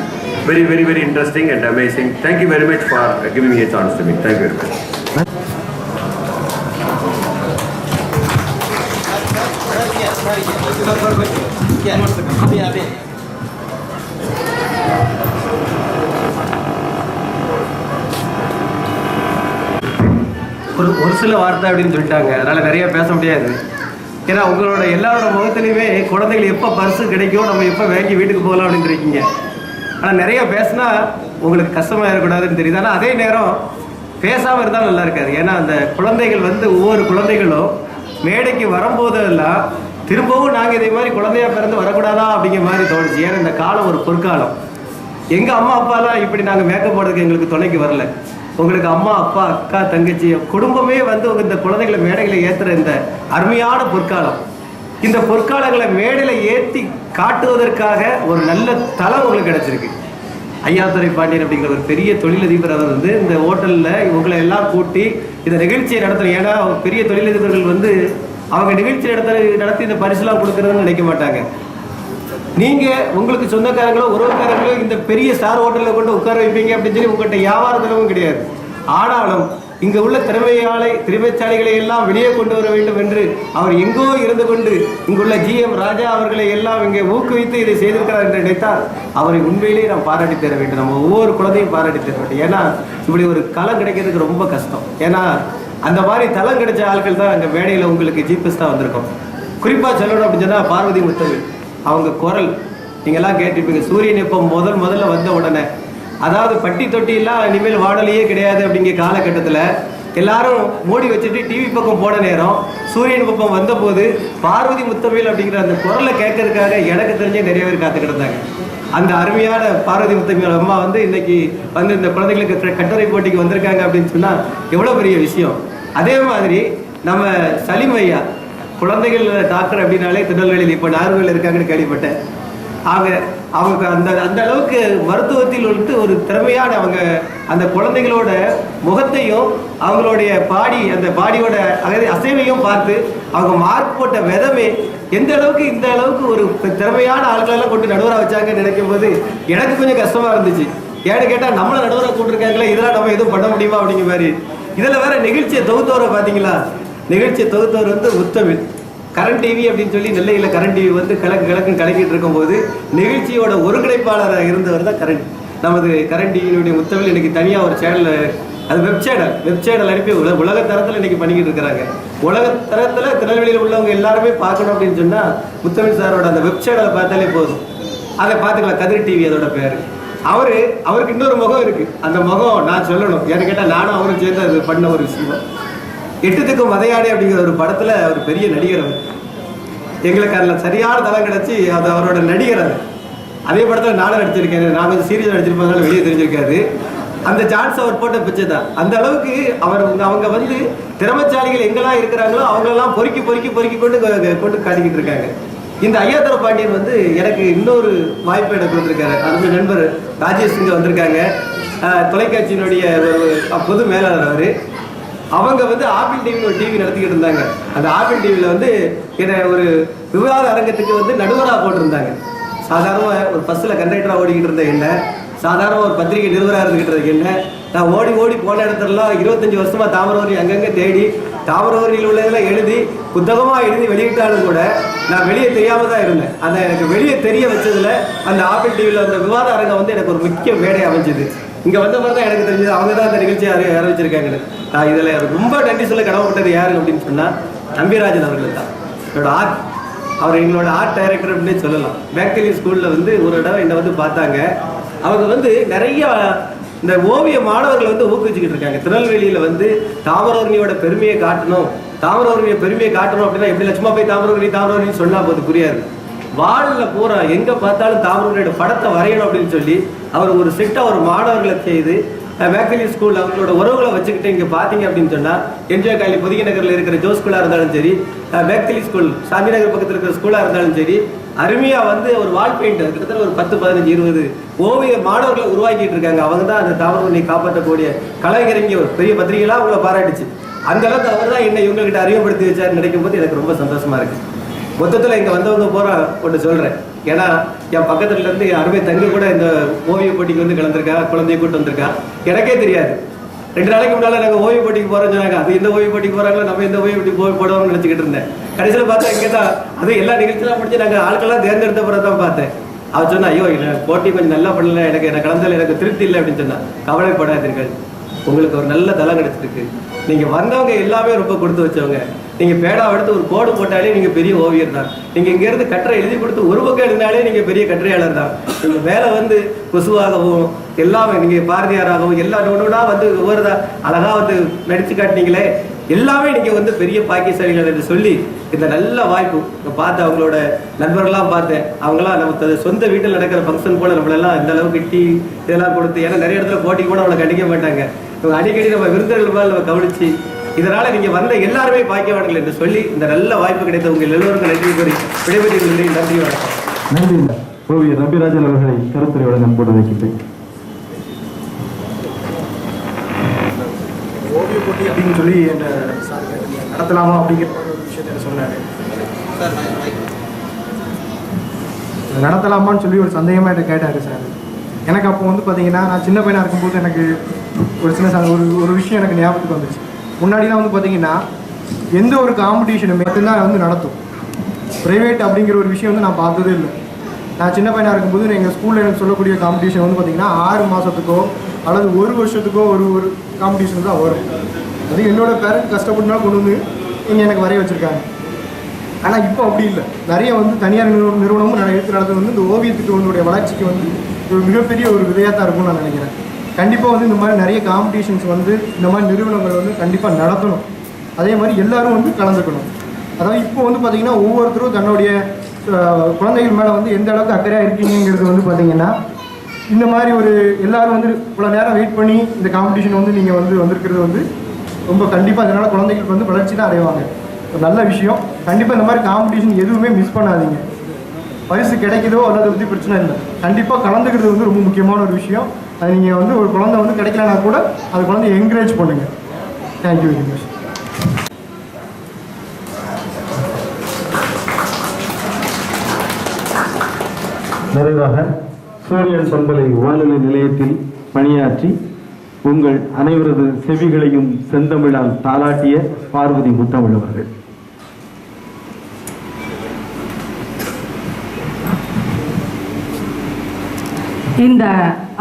Very, very, very interesting and amazing. Thank you very much for giving me a chance to meet. Thank you very much. ஒரு சில வார்த்தை அப்படின்னு சொல்லிட்டாங்க, அதனால் நிறைய பேச முடியாது. ஏன்னா உங்களோட எல்லாரோட முகத்துலையுமே குழந்தைகள் எப்போ பரிசு கிடைக்கும், நம்ம எப்போ வாங்கி வீட்டுக்கு போகலாம் அப்படின்னு இருக்கீங்க. ஆனால் நிறைய பேசினா உங்களுக்கு கஷ்டமாக இருக்கக்கூடாதுன்னு தெரியுது. ஆனால் அதே நேரம் பேசாமல் இருந்தாலும் நல்லா இருக்காது. ஏன்னா அந்த குழந்தைகள் ஒவ்வொரு குழந்தைகளும் மேடைக்கு வரும்போதெல்லாம் திரும்பவும் நாங்கள் இதே மாதிரி குழந்தையா பிறந்து வரக்கூடாதா அப்படிங்கிற மாதிரி தோணுச்சு. ஏன்னா இந்த காலம் ஒரு பொற்காலம். எங்கள் அம்மா அப்பாலாம் இப்படி நாங்கள் மேக்கப் போடுறதுக்கு எங்களுக்கு துணைக்கு வரல. உங்களுக்கு அம்மா அப்பா அக்கா தங்கச்சி குடும்பமே இந்த குழந்தைகளை மேடைகளை ஏற்றுற இந்த அருமையான பொற்காலம். இந்த பொற்காலங்களை மேடையில் ஏற்றி காட்டுவதற்காக ஒரு நல்ல தளம் உங்களுக்கு கிடைச்சிருக்கு. ஐயாதுரை பாண்டியன் அப்படிங்கிற ஒரு பெரிய தொழிலதிபர் அவர் இந்த ஹோட்டலில் இவங்களை எல்லாம் கூட்டி இந்த நிகழ்ச்சியை நடத்துகிறோம். ஏன்னா பெரிய தொழிலதிபர்கள் அவங்க நிகழ்ச்சி நடத்தி இந்த பரிசுலாம் கொடுக்குறதுன்னு நினைக்க மாட்டாங்க. நீங்கள் உங்களுக்கு சொந்தக்காரங்களோ உறவுக்காரங்களோ இந்த பெரிய ஸ்டார் ஹோட்டலில் கொண்டு உட்கார வைப்பீங்க அப்படின்னு சொல்லி உங்கள்கிட்ட வியாபார தினமும் கிடையாது. ஆனாலும் இங்கே உள்ள திறமைசாலிகளை எல்லாம் வெளியே கொண்டு வர வேண்டும் என்று அவர் எங்கோ இருந்து கொண்டு இங்குள்ள GM ராஜா அவர்களை எல்லாம் இங்கே ஊக்குவித்து இதை செய்திருக்கிறார் என்று நினைத்தால் அவரை உண்மையிலேயே நாம் பாராட்டி தர வேண்டும். நம்ம ஒவ்வொரு குழந்தையும் பாராட்டி தர வேண்டும். ஏன்னா இப்படி ஒரு களம் கிடைக்கிறதுக்கு ரொம்ப கஷ்டம். ஏன்னா அந்த மாதிரி தளம் கிடைச்ச ஆட்கள் தான் அங்கே மேடையில் உங்களுக்கு ஜீப்பஸ்டாக வந்திருக்கோம். குறிப்பாக சொல்லணும் அப்படின்னு சொன்னால் பார்வதி முத்தமிழ் அவங்க குரல் நீங்கள்லாம் கேட்டிருப்பீங்க. சூரியன் இப்போ முதல்ல வந்த உடனே, அதாவது பட்டி தொட்டிலாம் இனிமேல் வாடலையே கிடையாது அப்படிங்கிற காலகட்டத்தில் எல்லாரும் மூடி வச்சுட்டு டிவி பக்கம் போன நேரம் சூரியன் பக்கம் வந்தபோது பார்வதி முத்தமிழ் அப்படிங்கிற அந்த குரலை கேட்கறதுக்காக எனக்கு தெரிஞ்சே நிறைய பேர் காத்து கிடந்தாங்க. அந்த அருமையான பார்வதி முத்தமிழ் அம்மா இன்னைக்கு இந்த குழந்தைகளுக்கு கட்டுரை போட்டிக்கு வந்திருக்காங்க அப்படின்னு சொன்னால் எவ்வளோ பெரிய விஷயம். அதே மாதிரி நம்ம சலீம் ஐயா குழந்தைகள் டாக்டர் அப்படின்னாலே திருநெல்வேலியில் இப்போ நார்வேலில் இருக்காங்கன்னு கேள்விப்பட்டேன். அவங்க அந்த அளவுக்கு மருத்துவத்தில் ஒரு திறமையான அவங்க அந்த குழந்தைகளோட முகத்தையும் அவங்களுடைய அந்த பாடியோட அசைவையும் பார்த்து அவங்க மார்க் போட்ட விதமே எந்த அளவுக்கு இந்த அளவுக்கு ஒரு திறமையான ஆட்களெல்லாம் கொண்டு நடுவராக வச்சாங்கன்னு நினைக்கும் போது எனக்கு கொஞ்சம் கஷ்டமாக இருந்துச்சு. ஏன்னு கேட்டால் நம்மளை நடுவராக கூட்டிருக்காங்களே, இதெல்லாம் நம்ம எதுவும் பண்ண முடியுமா அப்படிங்கிற மாதிரி. இதில் வேற நிகழ்ச்சியை தொகுத்தவரை பார்த்தீங்களா, நிகழ்ச்சியை தொகுத்தவர் முத்தமிழ் கரண்ட் டிவி அப்படின்னு சொல்லி நெல்லையில் கரண்ட் டிவி கிழக்கு கலக்கிட்டு இருக்கும்போது நிகழ்ச்சியோட ஒருங்கிணைப்பாளராக இருந்தவர் தான் நமது கரண்ட் டிவியினுடைய முத்தமிழ். இன்னைக்கு தனியாக ஒரு சேனல், அது வெப் சேனல் அனுப்பி உலக தரத்தில் இன்னைக்கு பண்ணிக்கிட்டு இருக்கிறாங்க. உலக தரத்தில் திருநெல்வேலியில் உள்ளவங்க எல்லாருமே பார்க்கணும் அப்படின்னு சொன்னால் முத்தமிழ் சாரோட அந்த வெப் சேனலை பார்த்தாலே போதும். அதை பார்த்துக்கலாம். கதிர் டிவி அதோட பேர். அவருக்கு இன்னொரு முகம் இருக்குது. அந்த முகம் நான் சொல்லணும், ஏன்னு கேட்டால் நானும் அவரும் சேர்ந்து அது பண்ண ஒரு விஷயம். எட்டுத்துக்கும் மதையாடை அப்படிங்கிற ஒரு படத்தில் ஒரு பெரிய நடிகர் அவர். எங்களுக்கு அதில் சரியான தளம் கிடச்சி அது அவரோட நடிகர். அது அதே படத்தில் நானும் நடிச்சிருக்கேன். நான் கொஞ்சம் சீரியஸாக நடிச்சிருப்பதுனால வெளியே தெரிஞ்சிருக்காது. அந்த சான்ஸ் அவர் போட்ட பிச்சை தான். அந்த அளவுக்கு அவங்க வந்து திறமைசாலிகள் எங்கெல்லாம் இருக்கிறாங்களோ அவங்களெல்லாம் பொறுக்கி கொண்டு காட்டிக்கிட்டு இருக்காங்க. இந்த ஐயாதுரை பாண்டியன் வந்து எனக்கு இன்னொரு வாய்ப்பு எனக்கு கொடுத்துருக்காரு. அந்த நண்பர் ராஜேஷ் இங்கே வந்திருக்காங்க. தொலைக்காட்சியினுடைய பொது மேலாளர் அவர். அவங்க வந்து ஆப்பிள் டிவி ஒரு டிவி நடத்திக்கிட்டு இருந்தாங்க. அந்த ஆப்பிள் டிவியில் வந்து என்னை ஒரு விவாத அரங்கத்துக்கு வந்து நடுவராக போட்டிருந்தாங்க. சாதாரண ஒரு பஸ்ஸில் கண்டக்டராக ஓடிக்கிட்டு இருந்த என்ன, சாதாரண ஒரு பத்திரிகை நிருபராக இருந்துக்கிட்டு என்ன, நான் ஓடி போன இடத்துலலாம் 25 வருஷமாக தாமிரவரணி அங்கங்கே தேடி தாமிரவரணியில் உள்ளதெல்லாம் எழுதி புத்தகமாக எழுதி வெளியிட்டாலும் கூட நான் வெளியே தெரியாமல் தான் இருந்தேன். அந்த எனக்கு வெளியே தெரிய வச்சதில் அந்த ஆப்பிள் டிவியில் அந்த விவாத அரங்கம் வந்து எனக்கு ஒரு முக்கிய மேடை அமைஞ்சது. இங்கே வந்த மாதிரி தான் எனக்கு தெரிஞ்சது அவங்க தான் அந்த நிகழ்ச்சியை அறிவிச்சிருக்காங்க. நான் இதில் ரொம்ப நன்றி சொல்ல கடமைப்பட்டது யாரு அப்படின்னு சொன்னால் நம்பிராஜன் அவர்கள் தான். என்னோட ஆர்ட், அவர் எங்களோட ஆர்ட் டைரக்டர் அப்படின்னு சொல்லலாம். பேக்கலி ஸ்கூலில் வந்து ஒரு தடவை என்னை வந்து பார்த்தாங்க. அவங்க வந்து நிறைய இந்த ஓவிய மாணவர்களை வந்து ஊக்குவிச்சுக்கிட்டு இருக்காங்க. திருநெல்வேலியில் வந்து தாமிரவரணியோட பெருமையை காட்டணும் அப்படின்னா எப்படி லட்சுமா போய் தாமிரவரணி சொன்னால் போது புரியாது. வாலில் பூரா எங்கே பார்த்தாலும் தாமிரவரணியோட படத்தை வரையணும் அப்படின்னு சொல்லி அவர் ஒரு செட்டாக ஒரு மாணவர்களை செய்து மேக்கலி ஸ்கூல் அவங்களோட உறவுகளை வச்சுக்கிட்டு இங்கே பார்த்தீங்க அப்படின்னு சொன்னால் என்ஜிஓ காலனி பொதிகை நகரில் இருக்கிற ஜோ ஸ்கூலாக இருந்தாலும் சரி, மேக்கலி ஸ்கூல் சாந்தி நகர் பக்கத்தில் இருக்கிற ஸ்கூலாக இருந்தாலும் சரி, அருமையாக வந்து ஒரு வால் பெயிண்ட் கிட்டத்தட்ட ஒரு 10, 15, 20 ஓவிய மாணவர்களை உருவாக்கிட்டு இருக்காங்க. அவங்க தான் அந்த தாமிரவரணியை காப்பாற்றக்கூடிய கலைஞரங்கி ஒரு பெரிய பத்திரிகைலாம் அவங்கள பாராட்டுச்சு. அந்த அளவுக்கு அவர் தான் என்னை இவங்ககிட்ட அறிமுகப்படுத்தி வச்சார் நினைக்கும் போது எனக்கு ரொம்ப சந்தோஷமா இருக்கு. மொத்தத்தில் இங்கே வந்தவங்க போகிறா ஒன்று சொல்கிறேன். ஏன்னா என் பக்கத்துலேருந்து அருமை தங்கி கூட இந்த ஓவிய போட்டிக்கு வந்து கலந்துருக்கா, குழந்தைய கூட்டு வந்திருக்கா. எனக்கே தெரியாது. 2 நாளைக்கு முன்னால் நாங்கள் ஓவிய போட்டிக்கு போகிறோம்னு சொன்னாங்க. அது இந்த ஓவிய போட்டிக்கு போகிறாங்களோ, நம்ம இந்த ஓவிய போட்டி போடுவோம்னு நினச்சிக்கிட்டு இருந்தேன். கடைசியில் பார்த்தா இங்கே தான் அது எல்லா நிகழ்ச்சியெல்லாம் முடிச்சு நாங்கள் ஆட்கள்லாம் தேர்ந்தெடுத்த பிறகு தான் பார்த்தேன். அவர் சொன்னா, ஐயோ இல்லை போட்டி கொஞ்சம் நல்லா பண்ணல, எனக்கு கலந்தால் எனக்கு திருப்தி இல்லை அப்படின்னு சொன்னா. கவலைப்படாதீர்கள், உங்களுக்கு ஒரு நல்ல தளம் கிடைச்சிருக்கு. நீங்கள் வந்தவங்க எல்லாமே ரொம்ப கொடுத்து வச்சவங்க. நீங்கள் பேடா எடுத்து ஒரு கோடு போட்டாலே நீங்கள் பெரிய ஓவியர் தான். நீங்கள் இங்கேருந்து கட்டுரை எழுதி கொடுத்து ஒரு பக்கம் எழுதினாலே நீங்கள் பெரிய கட்டுரையாளர் தான். நீங்கள் மேலே வந்து கொசுவாகவும் எல்லாமே நீங்கள் பாரதியாராகவும் எல்லா நோடா வந்து ஒவ்வொரு அழகாக வந்து நடித்து காட்டினீங்களே, எல்லாமே நீங்கள் வந்து பெரிய பாக்கியசாலிகள் என்று சொல்லி இந்த நல்ல வாய்ப்பு பார்த்து அவங்களோட நண்பர்கள்லாம் பார்த்தேன். அவங்களாம் நம்ம சொந்த வீட்டில் நடக்கிற ஃபங்க்ஷன் போல நம்மளெல்லாம் இந்த அளவுக்கு டீ இதெல்லாம் கொடுத்து, ஏன்னா நிறைய இடத்துல போட்டி கூட அவளை கண்டிக்க மாட்டாங்க. இவங்க அடிக்கடி நம்ம விருந்தினர்கள் மேலே நம்ம கவனிச்சு இதனால நீங்க வந்த எல்லாருமே பாக்கியவான்கள் என்று சொல்லி இந்த நல்ல வாய்ப்பு கிடைத்த உங்கள் எல்லோருக்கும் நன்றி கூறி விடைபெறுகிறேன். நன்றி, வணக்கம். நன்றி. ஓவியர் நம்பிராஜன் அவர்களை கருத்துரையோட நண்போடு வைக்கின்றேன். ஓவிய போட்டி அப்படின்னு சொல்லி என்ன நடத்தலாமா அப்படிங்கிற ஒரு விஷயத்த சொன்னாரு. நடத்தலாமான்னு சொல்லி ஒரு சந்தேகமாக என்கிட்ட கேட்டார் சார். எனக்கு அப்போ வந்து பார்த்தீங்கன்னா நான் சின்ன பையனாக இருக்கும்போது எனக்கு ஒரு சின்ன ஒரு விஷயம் எனக்கு ஞாபகத்துக்கு வந்துச்சு. முன்னாடிலாம் வந்து பார்த்தீங்கன்னா எந்த ஒரு காம்படிஷனும் மட்டும்தான் வந்து நடத்தும். ப்ரைவேட் அப்படிங்கிற ஒரு விஷயம் வந்து நான் பார்த்ததே இல்லை. நான் சின்ன பையனாக இருக்கும்போது எங்கள் ஸ்கூலில் எனக்கு சொல்லக்கூடிய காம்படிஷன் வந்து பார்த்திங்கன்னா 6 மாதத்துக்கோ அல்லது 1 வருஷத்துக்கோ ஒரு காம்படிஷன் தான் வரும். அது என்னோடய பேரண்ட் கஷ்டப்பட்டுனாலும் கொண்டு வந்து இங்கே எனக்கு வரைய வச்சுருக்காங்க. ஆனால் இப்போ அப்படி இல்லை. நிறைய வந்து தனியார் நிறுவனமும் எடுத்து நடத்துறது வந்து இந்த ஓவியத்துக்கு வந்து வளர்ச்சிக்கு வந்து ஒரு மிகப்பெரிய ஒரு விதையாக தான் இருக்கும்னு நான் நினைக்கிறேன். கண்டிப்பாக வந்து இந்த மாதிரி நிறைய காம்படிஷன்ஸ் வந்து இந்த மாதிரி நிறுவனங்கள் வந்து கண்டிப்பாக நடத்தணும். அதே மாதிரி எல்லோரும் வந்து கலந்துக்கணும். அதாவது இப்போ வந்து பார்த்திங்கன்னா ஒவ்வொருத்தரும் தன்னுடைய குழந்தைகள் மேலே வந்து எந்த அளவுக்கு அக்கறையாக இருக்கீங்கிறது வந்து பார்த்திங்கன்னா இந்த மாதிரி ஒரு எல்லோரும் வந்து இவ்வளோ நேரம் வெயிட் பண்ணி இந்த காம்படிஷன் வந்து நீங்கள் வந்து வந்திருக்கிறது வந்து ரொம்ப கண்டிப்பாக அதனால் குழந்தைகளுக்கு வந்து வளர்ச்சி தான் அடைவாங்க. ஒரு நல்ல விஷயம். கண்டிப்பாக இந்த மாதிரி காம்படிஷன் எதுவுமே மிஸ் பண்ணாதீங்க. பரிசு கிடைக்குதோ அல்லது பற்றி பிரச்சனை இல்லை. கண்டிப்பாக கலந்துக்கிறது வந்து ரொம்ப முக்கியமான ஒரு விஷயம். அது நீங்கள் வந்து ஒரு குழந்தை வந்து கிடைக்கலனா கூட அது குழந்தைய என்கரேஜ் பண்ணுங்கள். Thank you very much. நிறைவாக சூரியன் பண்பலை வானொலி நிலையத்தில் பணியாற்றி உங்கள் அனைவரது செவிகளையும் செந்தமிழால் தாளாட்டிய பார்வதி முத்தமிழ் அவர்கள். இந்த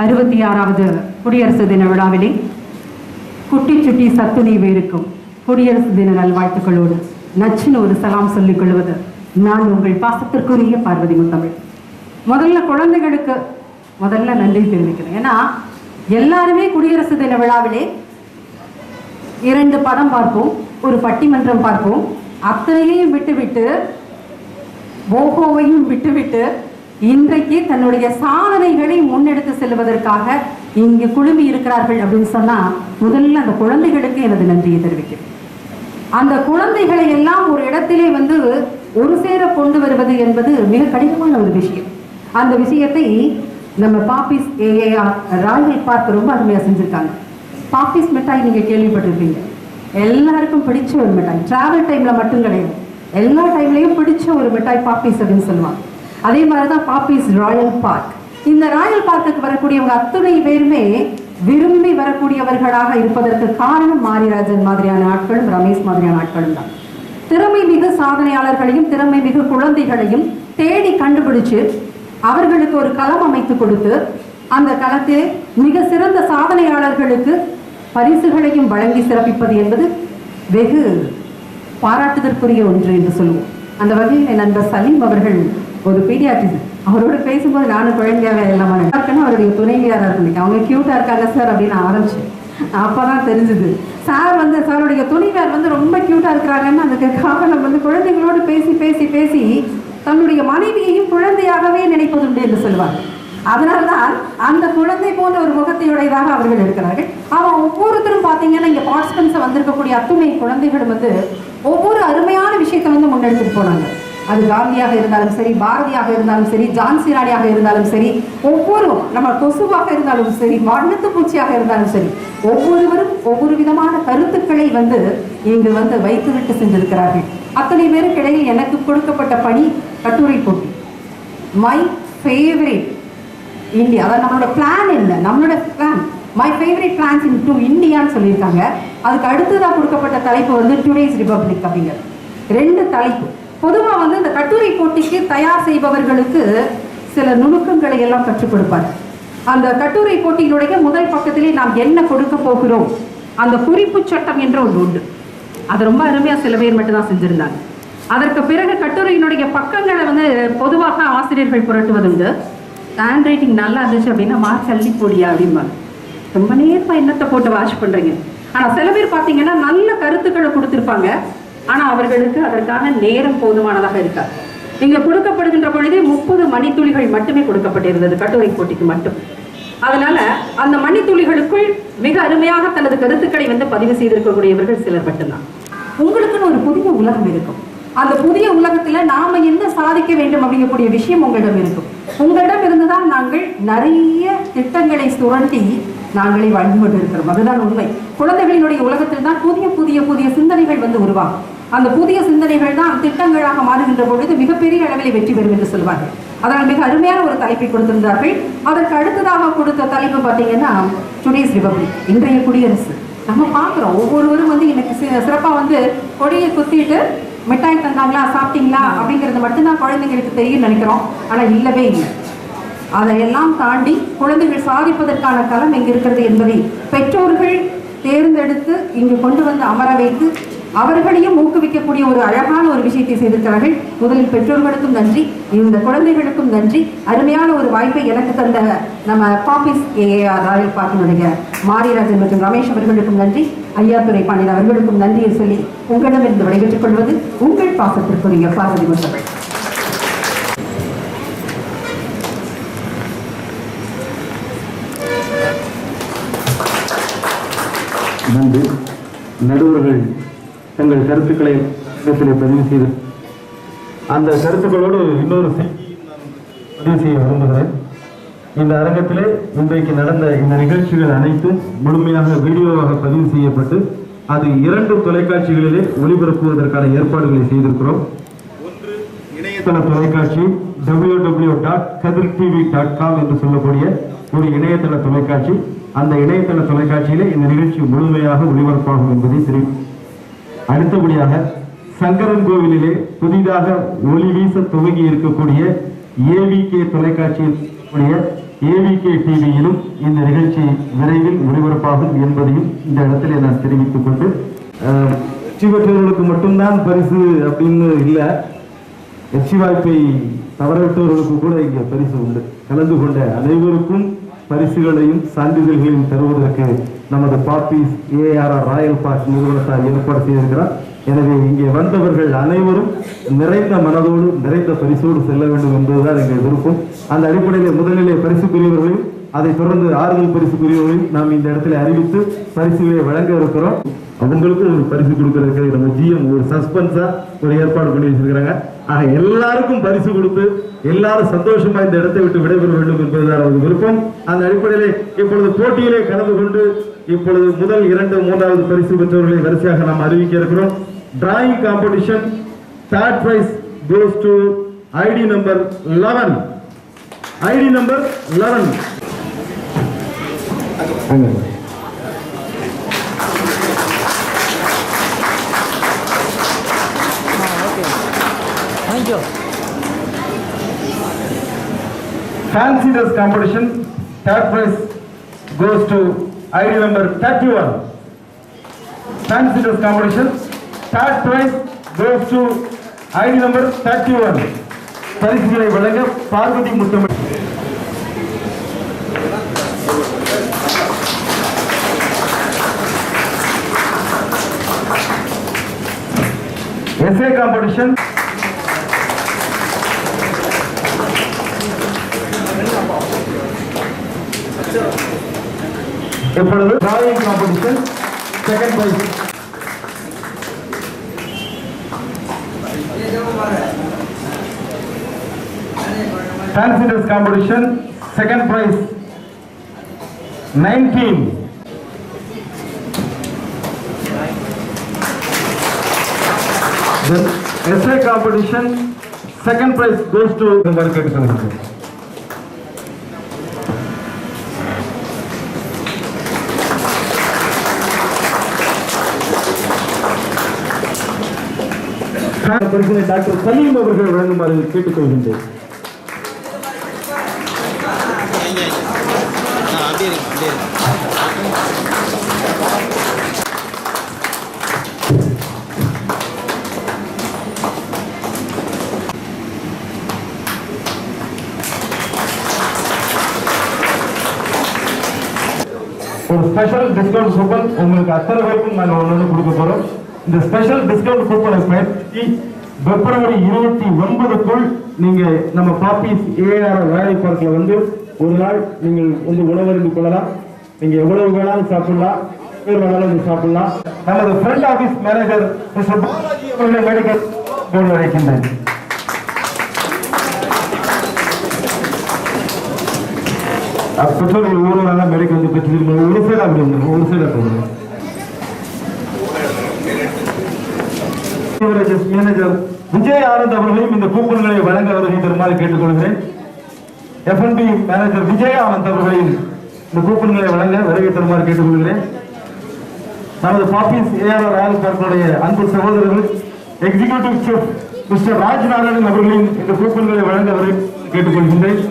66வது குடியரசு தின விழாவிலே குட்டி சுட்டி சத்துணை வேறுக்கும் குடியரசு தின நல்வாழ்த்துக்களோடு நச்சின்னு ஒரு சலாம் சொல்லிக் கொள்வது நான் உங்கள் பாசத்திற்குரிய பார்வதி முத்தமிழ். முதல்ல குழந்தைகளுக்கு நன்றி தெரிவிக்கிறேன். ஏன்னா எல்லாருமே குடியரசு தின விழாவிலே 2 படம் பார்ப்போம், ஒரு பட்டிமன்றம் பார்ப்போம். அத்தனையையும் விட்டுவிட்டு ஓஹோவையும் விட்டுவிட்டு இன்றைக்கு தன்னுடைய சாதனைகளை முன்னெடுத்து செல்வதற்காக இங்கு குழுமி இருக்கிறார்கள் அப்படின்னு சொன்னா முதல்ல அந்த குழந்தைகளுக்கு எனது நன்றியை தெரிவிக்கிறேன். அந்த குழந்தைகளை எல்லாம் ஒரு இடத்திலே வந்து ஒரு சேர கொண்டு வருவது என்பது மிக கடினமான ஒரு விஷயம். அந்த விஷயத்தை நம்ம பாப்பீஸ் ஏஏஆர் ராயல் பார்க் ரொம்ப அருமையா செஞ்சிருக்காங்க. பாப்பீஸ் மிட்டாய் நீங்க கேள்விப்பட்டிருப்பீங்க, எல்லாருக்கும் பிடிச்ச ஒரு மிட்டாய். டிராவல் டைம்ல மட்டும் கிடையாது, எல்லா டைம்லயும் பிடிச்ச ஒரு மிட்டாய் பாப்பீஸ் அப்படின்னு சொல்லுவாங்க. அதே மாதிரிதான் பாப்பீஸ் ராயல் பார்க். இந்த ராயல் பார்க்குக்கு வரக்கூடியவங்க அத்தனை பேருமே விரும்பி வரக்கூடியவர்களாக இருப்பதற்கு காரணம் மாரிராஜன் மாதிரியான ஆட்களும் ரமேஷ் மாதிரியான ஆட்களும் தான். திறமை மிகு சாதனையாளர்களையும் திறமை மிகு குழந்தைகளையும் தேடி கண்டுபிடிச்சு அவர்களுக்கு ஒரு களம் அமைத்து கொடுத்து அந்த களத்தில் மிக சிறந்த சாதனையாளர்களுக்கு பரிசுகளையும் வழங்கி சிறப்பிப்பது என்பது வெகு பாராட்டுதற்குரிய ஒன்று என்று சொல்லுவோம். அந்த வகையில் என் நண்பர் சலீம் அவர்கள் ஒரு பீடியாட்ரிஷன், அவரோட பேசும்போது நானும் குழந்தையாவே எல்லாமே இருக்குன்னு அவருடைய துணைவியாரா இருந்தேன். அவங்க கியூட்டா இருக்காங்க சார் அப்படின்னு ஆரம்பிச்சேன். அப்பதான் தெரிஞ்சது சார் வந்து சாருடைய துணைவியார் வந்து ரொம்ப கியூட்டா இருக்கிறாங்கன்னு. அதுக்கு காரணம் வந்து குழந்தைகளோடு பேசி பேசி பேசி தன்னுடைய மனைவியையும் குழந்தையாகவே நினைப்பதுண்டு என்று சொல்லுவாங்க. அதனால்தான் அந்த குழந்தை போன்ற ஒரு முகத்தையுடையதாக அவர்கள் இருக்கிறார்கள். அவன் ஒவ்வொருத்தரும் பார்த்தீங்கன்னா இங்க பார்ட்டிசிபென்ட்ஸ் வந்திருக்கக்கூடிய அத்துணை குழந்தைகளும் வந்து ஒவ்வொரு அருமையான விஷயத்தை வந்து முன்னெடுத்துட்டு போனாங்க. அது காந்தியாக இருந்தாலும் சரி, பாரதியாக இருந்தாலும் சரி, ஜான்சி ராணியாக இருந்தாலும் சரி, ஒவ்வொரு நம்ம கொசுவாக இருந்தாலும் சரி, வண்ணத்து பூச்சியாக இருந்தாலும் சரி, ஒவ்வொருவரும் ஒவ்வொரு விதமான கருத்துக்களை வந்து இங்கு வந்து வைத்துவிட்டு சென்றிருக்கிறார்கள். அத்தனை பேருக்கு இடையில் எனக்கு கொடுக்கப்பட்ட பணி கட்டுரை போட்டி. மை ஃபேவரேட் இந்தியா, அதாவது நம்மளோட பிளான் இல்லை, நம்மளோட plan my favourite plans into இந்தியான்னு சொல்லியிருக்காங்க. அதுக்கு அடுத்ததாக கொடுக்கப்பட்ட தலைப்பு வந்து டுடேஸ் ரிபப்ளிக் அப்படிங்கிறது. 2 தலைப்பு. பொதுவாக வந்து இந்த கட்டுரை போட்டிக்கு தயார் செய்பவர்களுக்கு சில நுணுக்கங்களை எல்லாம் கற்றுக் கொடுப்பார். அந்த கட்டுரை போட்டியினுடைய முதல் பக்கத்திலே நாம் என்ன கொடுக்க போகிறோம், அந்த குறிப்பு சட்டம் என்ற ஒன்று உண்டு. அது ரொம்ப அருமையாக சில பேர் மட்டும்தான் செஞ்சிருந்தாங்க. அதற்கு பிறகு கட்டுரையினுடைய பக்கங்களை வந்து பொதுவாக ஆசிரியர்கள் புரட்டுவதுண்டு. ஹேண்ட் ரைட்டிங் நல்லா இருந்துச்சு அப்படின்னா மார்க் அள்ளி போடியா அப்படிம்பாங்க. ரொம்ப நேரமாக என்னத்தை போட்டு வாஷ் பண்ணுறீங்க. ஆனால் சில பேர் பார்த்தீங்கன்னா நல்ல கருத்துக்களை கொடுத்துருப்பாங்க, ஆனால் அவர்களுக்கு அதற்கான நேரம் போதுமானதாக இருக்காது. இங்கே கொடுக்கப்படுகின்ற பொழுதே 30 மணித்துளிகள் மட்டுமே கொடுக்கப்பட்டிருந்தது கட்டுரை போட்டிக்கு மட்டும். அதனால அந்த மணித்துளிகளுக்குள் மிக அருமையாக தனது கருத்துக்களை வந்து பதிவு செய்திருக்கக்கூடியவர்கள் சிலர் மட்டும்தான். உங்களுக்குன்னு ஒரு புதிய உலகம் இருக்கும். அந்த புதிய உலகத்துல நாம என்ன சாதிக்க வேண்டும் அப்படிங்கக்கூடிய விஷயம் உங்களிடம் இருக்கும். உங்களிடம் இருந்துதான் நாங்கள் நிறைய திட்டங்களை சுரண்டி நாங்களே வாழ்ந்து கொண்டு இருக்கிறோம். அதுதான் உண்மை. குழந்தைகளினுடைய உலகத்தில் தான் புதிய புதிய புதிய சிந்தனைகள் வந்து உருவாகும். அந்த புதிய சிந்தனைகள் தான் திட்டங்களாக மாறுகின்ற பொழுது மிகப்பெரிய அளவில் வெற்றி பெறும் என்று சொல்வார்கள். அதனால் மிக அருமையான ஒரு தலைப்பை கொடுத்திருந்தார்கள். அதற்கு அடுத்ததாக கொடுத்த தலைப்பு பார்த்தீங்கன்னா டுடேஸ் ரிபப்ளிக், இன்றைய குடியரசு. நம்ம பார்க்குறோம் ஒவ்வொருவரும் வந்து எனக்கு சிறப்பாக வந்து கொடியை குத்திட்டு மிட்டாய் தந்தாங்களா சாப்பிட்டீங்களா அப்படிங்கிறது மட்டும்தான் குழந்தைங்களுக்கு தெரியும் நினைக்கிறோம். ஆனால் இல்லவே இல்லை. அதையெல்லாம் தாண்டி குழந்தைகள் சாதிப்பதற்கான களம் எங்க இருக்கிறது என்பதை பெற்றோர்கள் தேர்ந்தெடுத்து இங்கு கொண்டு வந்து அமர வைத்து அவர்களையும் ஊக்குவிக்கக்கூடிய ஒரு அழகான ஒரு விஷயத்தை செய்திருக்கிறார்கள். முதலில் பெற்றோர்களுக்கும் நன்றி, இந்த குழந்தைகளுக்கும் நன்றி. அருமையான ஒரு வாய்ப்பை எனக்கு தந்த நம்ம பாப்பீஸ் ஏஏஆர் ராயல் பார்க்கினுடைய மாரிராஜன் மற்றும் ரமேஷ் அவர்களுக்கும் நன்றி, ஐயாத்துரை பாண்டியன் அவர்களுக்கும் நன்றியை சொல்லி உங்களிடமிருந்து விடைபெற்றுக் கொள்வது உங்கள் பாசத்திற்குரிய பார்வதி முத்தமிழ். நன்றி. நடுவர்கள் தங்கள் கருத்துக்களை பதிவு செய்து அந்த கருத்துக்களோடு இன்னொரு பதிவு செய்ய விரும்புகிறேன். இந்த அரங்கத்திலே இன்றைக்கு நடந்த இந்த நிகழ்ச்சிகள் அனைத்தும் முழுமையாக வீடியோவாக பதிவு செய்யப்பட்டு அது 2 தொலைக்காட்சிகளிலே ஒளிபரப்புவதற்கான ஏற்பாடுகளை செய்திருக்கிறோம். ஒன்று இணையதள தொலைக்காட்சி www.kadirtv.com என்று சொல்லக்கூடிய ஒரு இணையதள தொலைக்காட்சி. அந்த இணையதள தொலைக்காட்சியிலே இந்த நிகழ்ச்சி முழுமையாக ஒளிபரப்பாகும் என்பதை தெரிவிக்கும். அடுத்தபடியாக சங்கரன் கோவிலிலே புதிதாக ஒளி வீச துவங்கி இருக்கக்கூடிய ஏவிகே தொலைக்காட்சியில் ஏவிகே டிவியிலும் இந்த நிகழ்ச்சி விரைவில் ஒளிபரப்பாகும் என்பதையும் இந்த இடத்திலே நான் தெரிவித்துக் கொண்டு, வெற்றி பெற்றவர்களுக்கு மட்டும்தான் பரிசு அப்படின்னு இல்லை, வெற்றி வாய்ப்பை தவறவிட்டவர்களுக்கு கூட இங்கே பரிசு உண்டு. கலந்து கொண்ட அனைவருக்கும் பரிசுகளையும் சான்றிதழ்களையும் தருவதற்கு நமது பாப்பீஸ் ஏஆர்ஆர் ராயல் பார்க் நிறுவனத்தால் ஏற்பாடு செய்திருக்கிறார். எனவே இங்கே வந்தவர்கள் அனைவரும் நிறைந்த மனதோடு நிறைந்த பரிசோடு செல்ல வேண்டும் என்பதுதான் எங்கள் விருப்பம். அந்த அடிப்படையில் முதலிலே பரிசுக்குரியவர்களையும் அதைத் தொடர்ந்து ஆறுதல் பரிசுக்குரியவர்களையும் நாம் இந்த இடத்துல அறிவித்து பரிசுகளை வழங்க இருக்கிறோம். அவங்களுக்கும் ஒரு பரிசு கொடுக்கறதுக்கு நம்ம ஜிஎம் ஒரு சஸ்பென்ஸா ஒரு ஏற்பாடு பண்ணி வச்சிருக்கிறாங்க. ஆக எல்லாருக்கும் பரிசு கொடுத்து எல்லாரும் சந்தோஷமா இந்த இடத்தை விட்டு விடைபெற வேண்டும் என்பதுதான் ஒரு விருப்பம். அந்த அடிப்படையிலே இப்பொழுது போட்டியிலே கலந்து கொண்டு இப்பொழுது முதல் 2, 3வது பரிசு பெற்றவர்களை வரிசையாக நாம் அறிவிக்க இருக்கிறோம். Drawing competition third prize goes to ID number 11. ID number 11. Thank you. Fancy dress competition third prize goes to ID number 31. Fancy dress competition third prize goes to ID number 31. பரிசுகளை வழங்க பார்வதி முத்தமிழ். essay competition இப்பொழுது drawing competition second prize. Fancy dress competition second prize 19. Then essay competition second prize goes to doctor Salim அவர்கள் வழங்குமாறு கேட்டுக்கொள்கின்றேன். ஒரு special discount coupon உங்களுக்கு அத்தனை பேருக்கும் நாங்கள் ஒன்று கொடுக்க போறோம். இந்த ஸ்பெஷல் டிஸ்கவுண்ட் கூப்பனை பயன்படுத்தி பிப்ரவரி 29க்குள் நீங்க நம்ம பாப்பீஸ் ஏஆர் ராயல் பார்க்ல வந்து ஒரு நாள் நீங்கள் வந்து உணவருந்து கொள்ளலாம். நீங்க எவ்வளவு வேணாலும் சாப்பிடலாம், வேணாலும் சாப்பிடலாம். நமது front office manager mister Balaji அவர்களை மெடிக்கல் போர்டு அழைக்கின்றேன். பெற்றோர்கள் ஊரில் நல்லா மெடிக்கல் வந்து பெற்று ஒரு சைடு அப்படி வந்து ஒரு சைடு போகணும். மேனேஜர் விஜய் ஆனந்த் அவர்களையும் இந்த கூப்பன்களை வழங்க வருகை தருமாறு கேட்டுக்கொள்கிறேன். எஃப்என்பி மேனேஜர் விஜய் ஆனந்த் அவர்களையும் இந்த கூப்பன்களை வழங்க வருகை தருமாறு கேட்டுக்கொள்கிறேன். நமது பாப்பீஸ் ஏஆர் ராயல் பார்க்குடைய அன்பு சகோதரர்கள் எக்ஸிகியூட்டிவ் செஃப் மிஸ்டர் ராஜ்நாராயணன் அவர்களையும் இந்த கூப்பன்களை வழங்க வருகை கேட்டுக்கொள்கின்றேன்.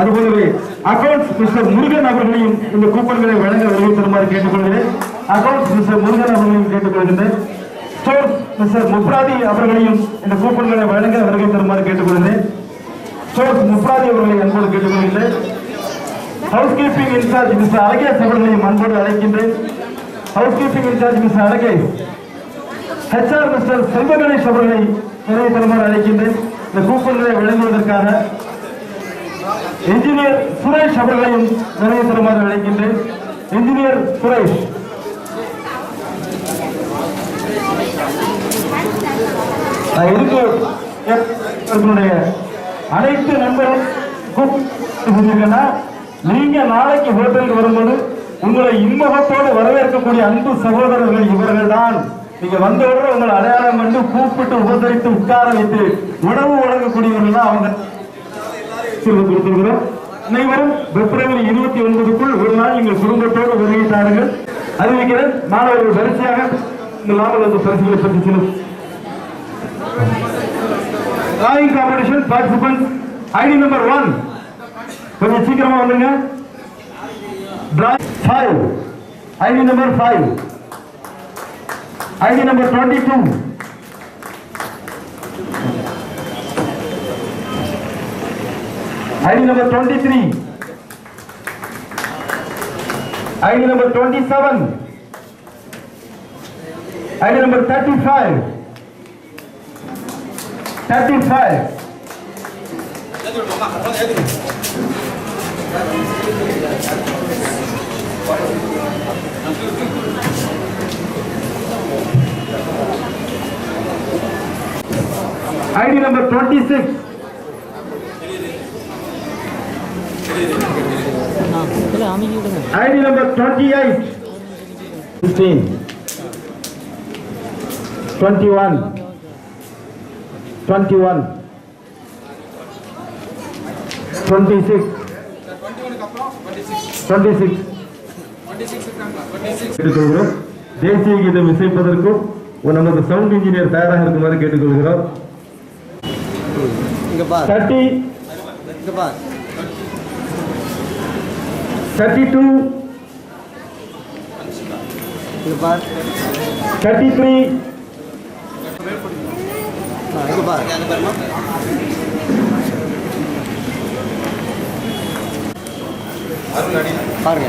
அதுபோலவே அக்கவுண்ட்ஸ் மிஸ்டர் முருகன் அவர்களையும் இந்த கூப்பன்களை வழங்க வருகை தருமாறு கேட்டுக்கொள்கிறேன். அக்கவுண்ட்ஸ் மிஸ்டர் முருகன் அவர்களையும் கேட்டுக்கொள்கின்றேன். ஸ்டோர்ஸ் மிஸ்டர் முப்ராதி அவர்களையும் இந்த கூப்பன்களை வழங்க வருகை தருமாறு கேட்டுக்கொள்கிறேன். ஸ்டோர்ஸ் முப்ராதி அவர்களை அன்போடு கேட்டுக்கொள்கின்றேன். Housekeeping incharge mister Alagesh அவர்களையும் அன்போடு அழைக்கின்றேன். Housekeeping incharge mister Alagesh. HR mister Selva Ganesh அவர்களை வருகை தருமாறு அழைக்கின்றேன். இந்த கூப்பன்களை வழங்குவதற்காக என்ஜினியர் சுரேஷ் அவர்களையும் வருகை தருமாறு அழைக்கின்றேன். என்ஜினியர் சுரேஷ். அனைத்து நண்பர்களும் நீங்க நாளைக்கு ஹோட்டலுக்கு வரும்போது உங்களை இன்முகத்தோடு வரவேற்கக்கூடிய அன்பு சகோதரர்கள் இவர்கள் தான். நீங்க வந்தவுடனே உங்களை அடையாளம் கண்டு கூப்பிட்டு உபசரித்து உட்கார வைத்து உணவு வழங்கக்கூடியவர்கள் தான் அவங்க கொடுத்திருக்கிறோம். அனைவரும் பிப்ரவரி 29க்குள் ஒரு நாள் நீங்கள் குடும்பத்தோடு வருகை தாருங்கள். அறிவிக்கிறேன். மாணவர்கள் வரிசையாக இந்த லாபல் வந்து பரிசுகளை பற்றி செல்லும். Drawing competition participant ID number 1 கொஞ்சம் சீக்கிரமா வந்துங்க. Drawing 5 ID number 5 ID number 22 ID ID number 23. ID number 27. ID number 35. 35. ID number 26. ID number 28. 15. 21. 21. 26. 26. கேட்டுக்கொள்கிறோம். தேசிய கீதம் இசைப்பதற்கும் நமது சவுண்ட் இன்ஜினியர் தயாராக இருக்குமாறு கேட்டுக்கொள்கிறோம். 30. 32. 33. பாருங்க.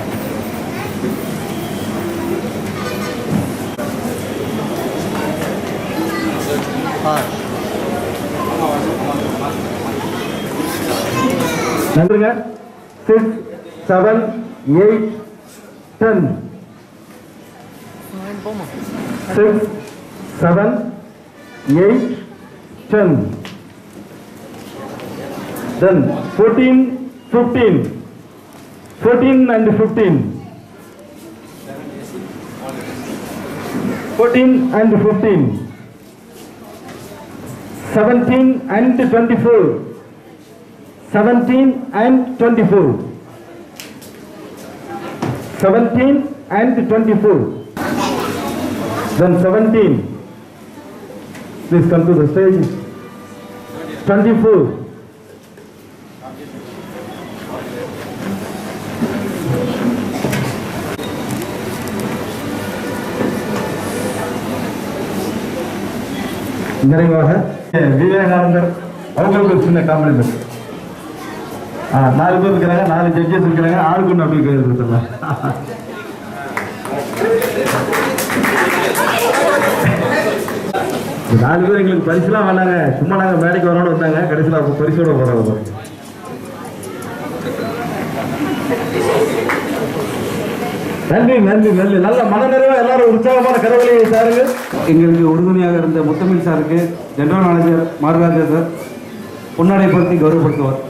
நன்றிங்க. 6, 7, 8, 10. 6, 7, 8, 10. Then 14, 15. 14 and 15. 14 and 15. 17 and 24. 17 and 24. 17 and 24. Then 17. Please come to the stage. 24. நிறைவாக விவேகானந்தர் அவங்களுக்கு ஒரு சின்ன காம்ப்ளிமெண்ட். 4 பேர் இருக்கிறாங்க, 4 ஜட்ஜஸ் இருக்கிறாங்க, ஆளுக்கு ஒன்று அப்படி கொடுத்துடலாம். இந்த 4 பேர் எங்களுக்கு பரிசுலாம் வந்தாங்க, சும்மா நாங்கள் மேடைக்கு வரோன்னு வந்தாங்க, கடைசியில் அப்போ பரிசோட போகிறோம். நன்றி நன்றி நன்றி. நல்ல மனநிறைவா எல்லாரும் உற்சாகமான கரவொலியை சாருங்க. எங்களுக்கு உறுதுணையாக இருந்த முத்தமிழ் சாருக்கு ஜெனரல் மேனேஜர் மாரிராஜா சார் பொன்னாடைப்படுத்தி கௌரவப்படுத்துவார்.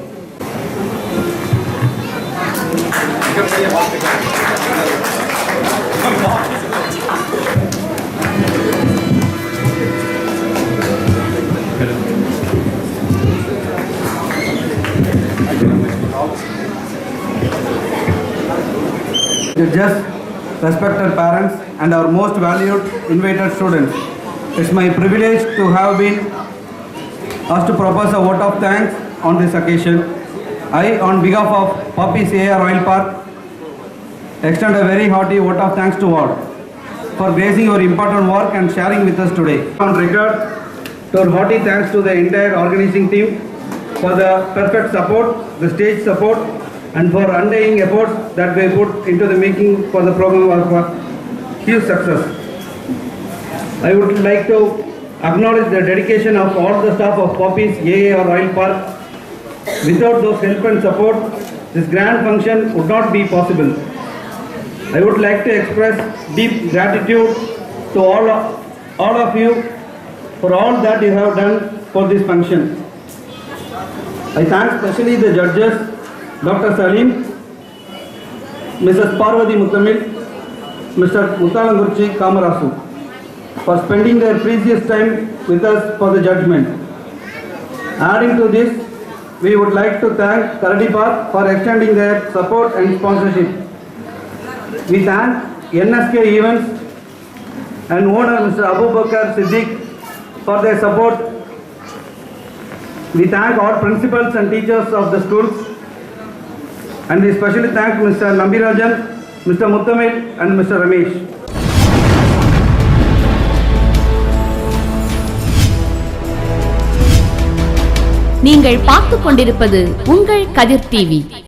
Judges, respected parents, and our most valued invited students, it's my privilege to have been asked to propose a vote of thanks on this occasion. I, on behalf of Poppies AR Royal Park, extend a very hearty vote of thanks to all for gracing your important work and sharing with us today. On record, our hearty thanks to the entire organizing team for the perfect support, the stage support, and for undying efforts that were put into the making for the program of a huge success. I would like to acknowledge the dedication of all the staff of Poppies AA Royal Park. Without those help and support, this grand function would not be possible. I would like to express deep gratitude to all of you for all that you have done for this function. I thank especially the judges, Dr. Salim, Mrs. Parvati Muthamil, Mr. Muthalangurchi Kamarasu, for spending their precious time with us for the judgment. Adding to this, we would like to thank Karadi Park for extending their support and sponsorship. We thank NSK Events and owner Mr. Abu Bakar Siddiq for their support. We thank all principals and teachers of the schools. And we especially thank Mr. Nambirajan, Mr. Muthamil and Mr. Ramesh. நீங்கள் பார்த்துக் கொண்டிருப்பது உங்கள் கதிர் TV.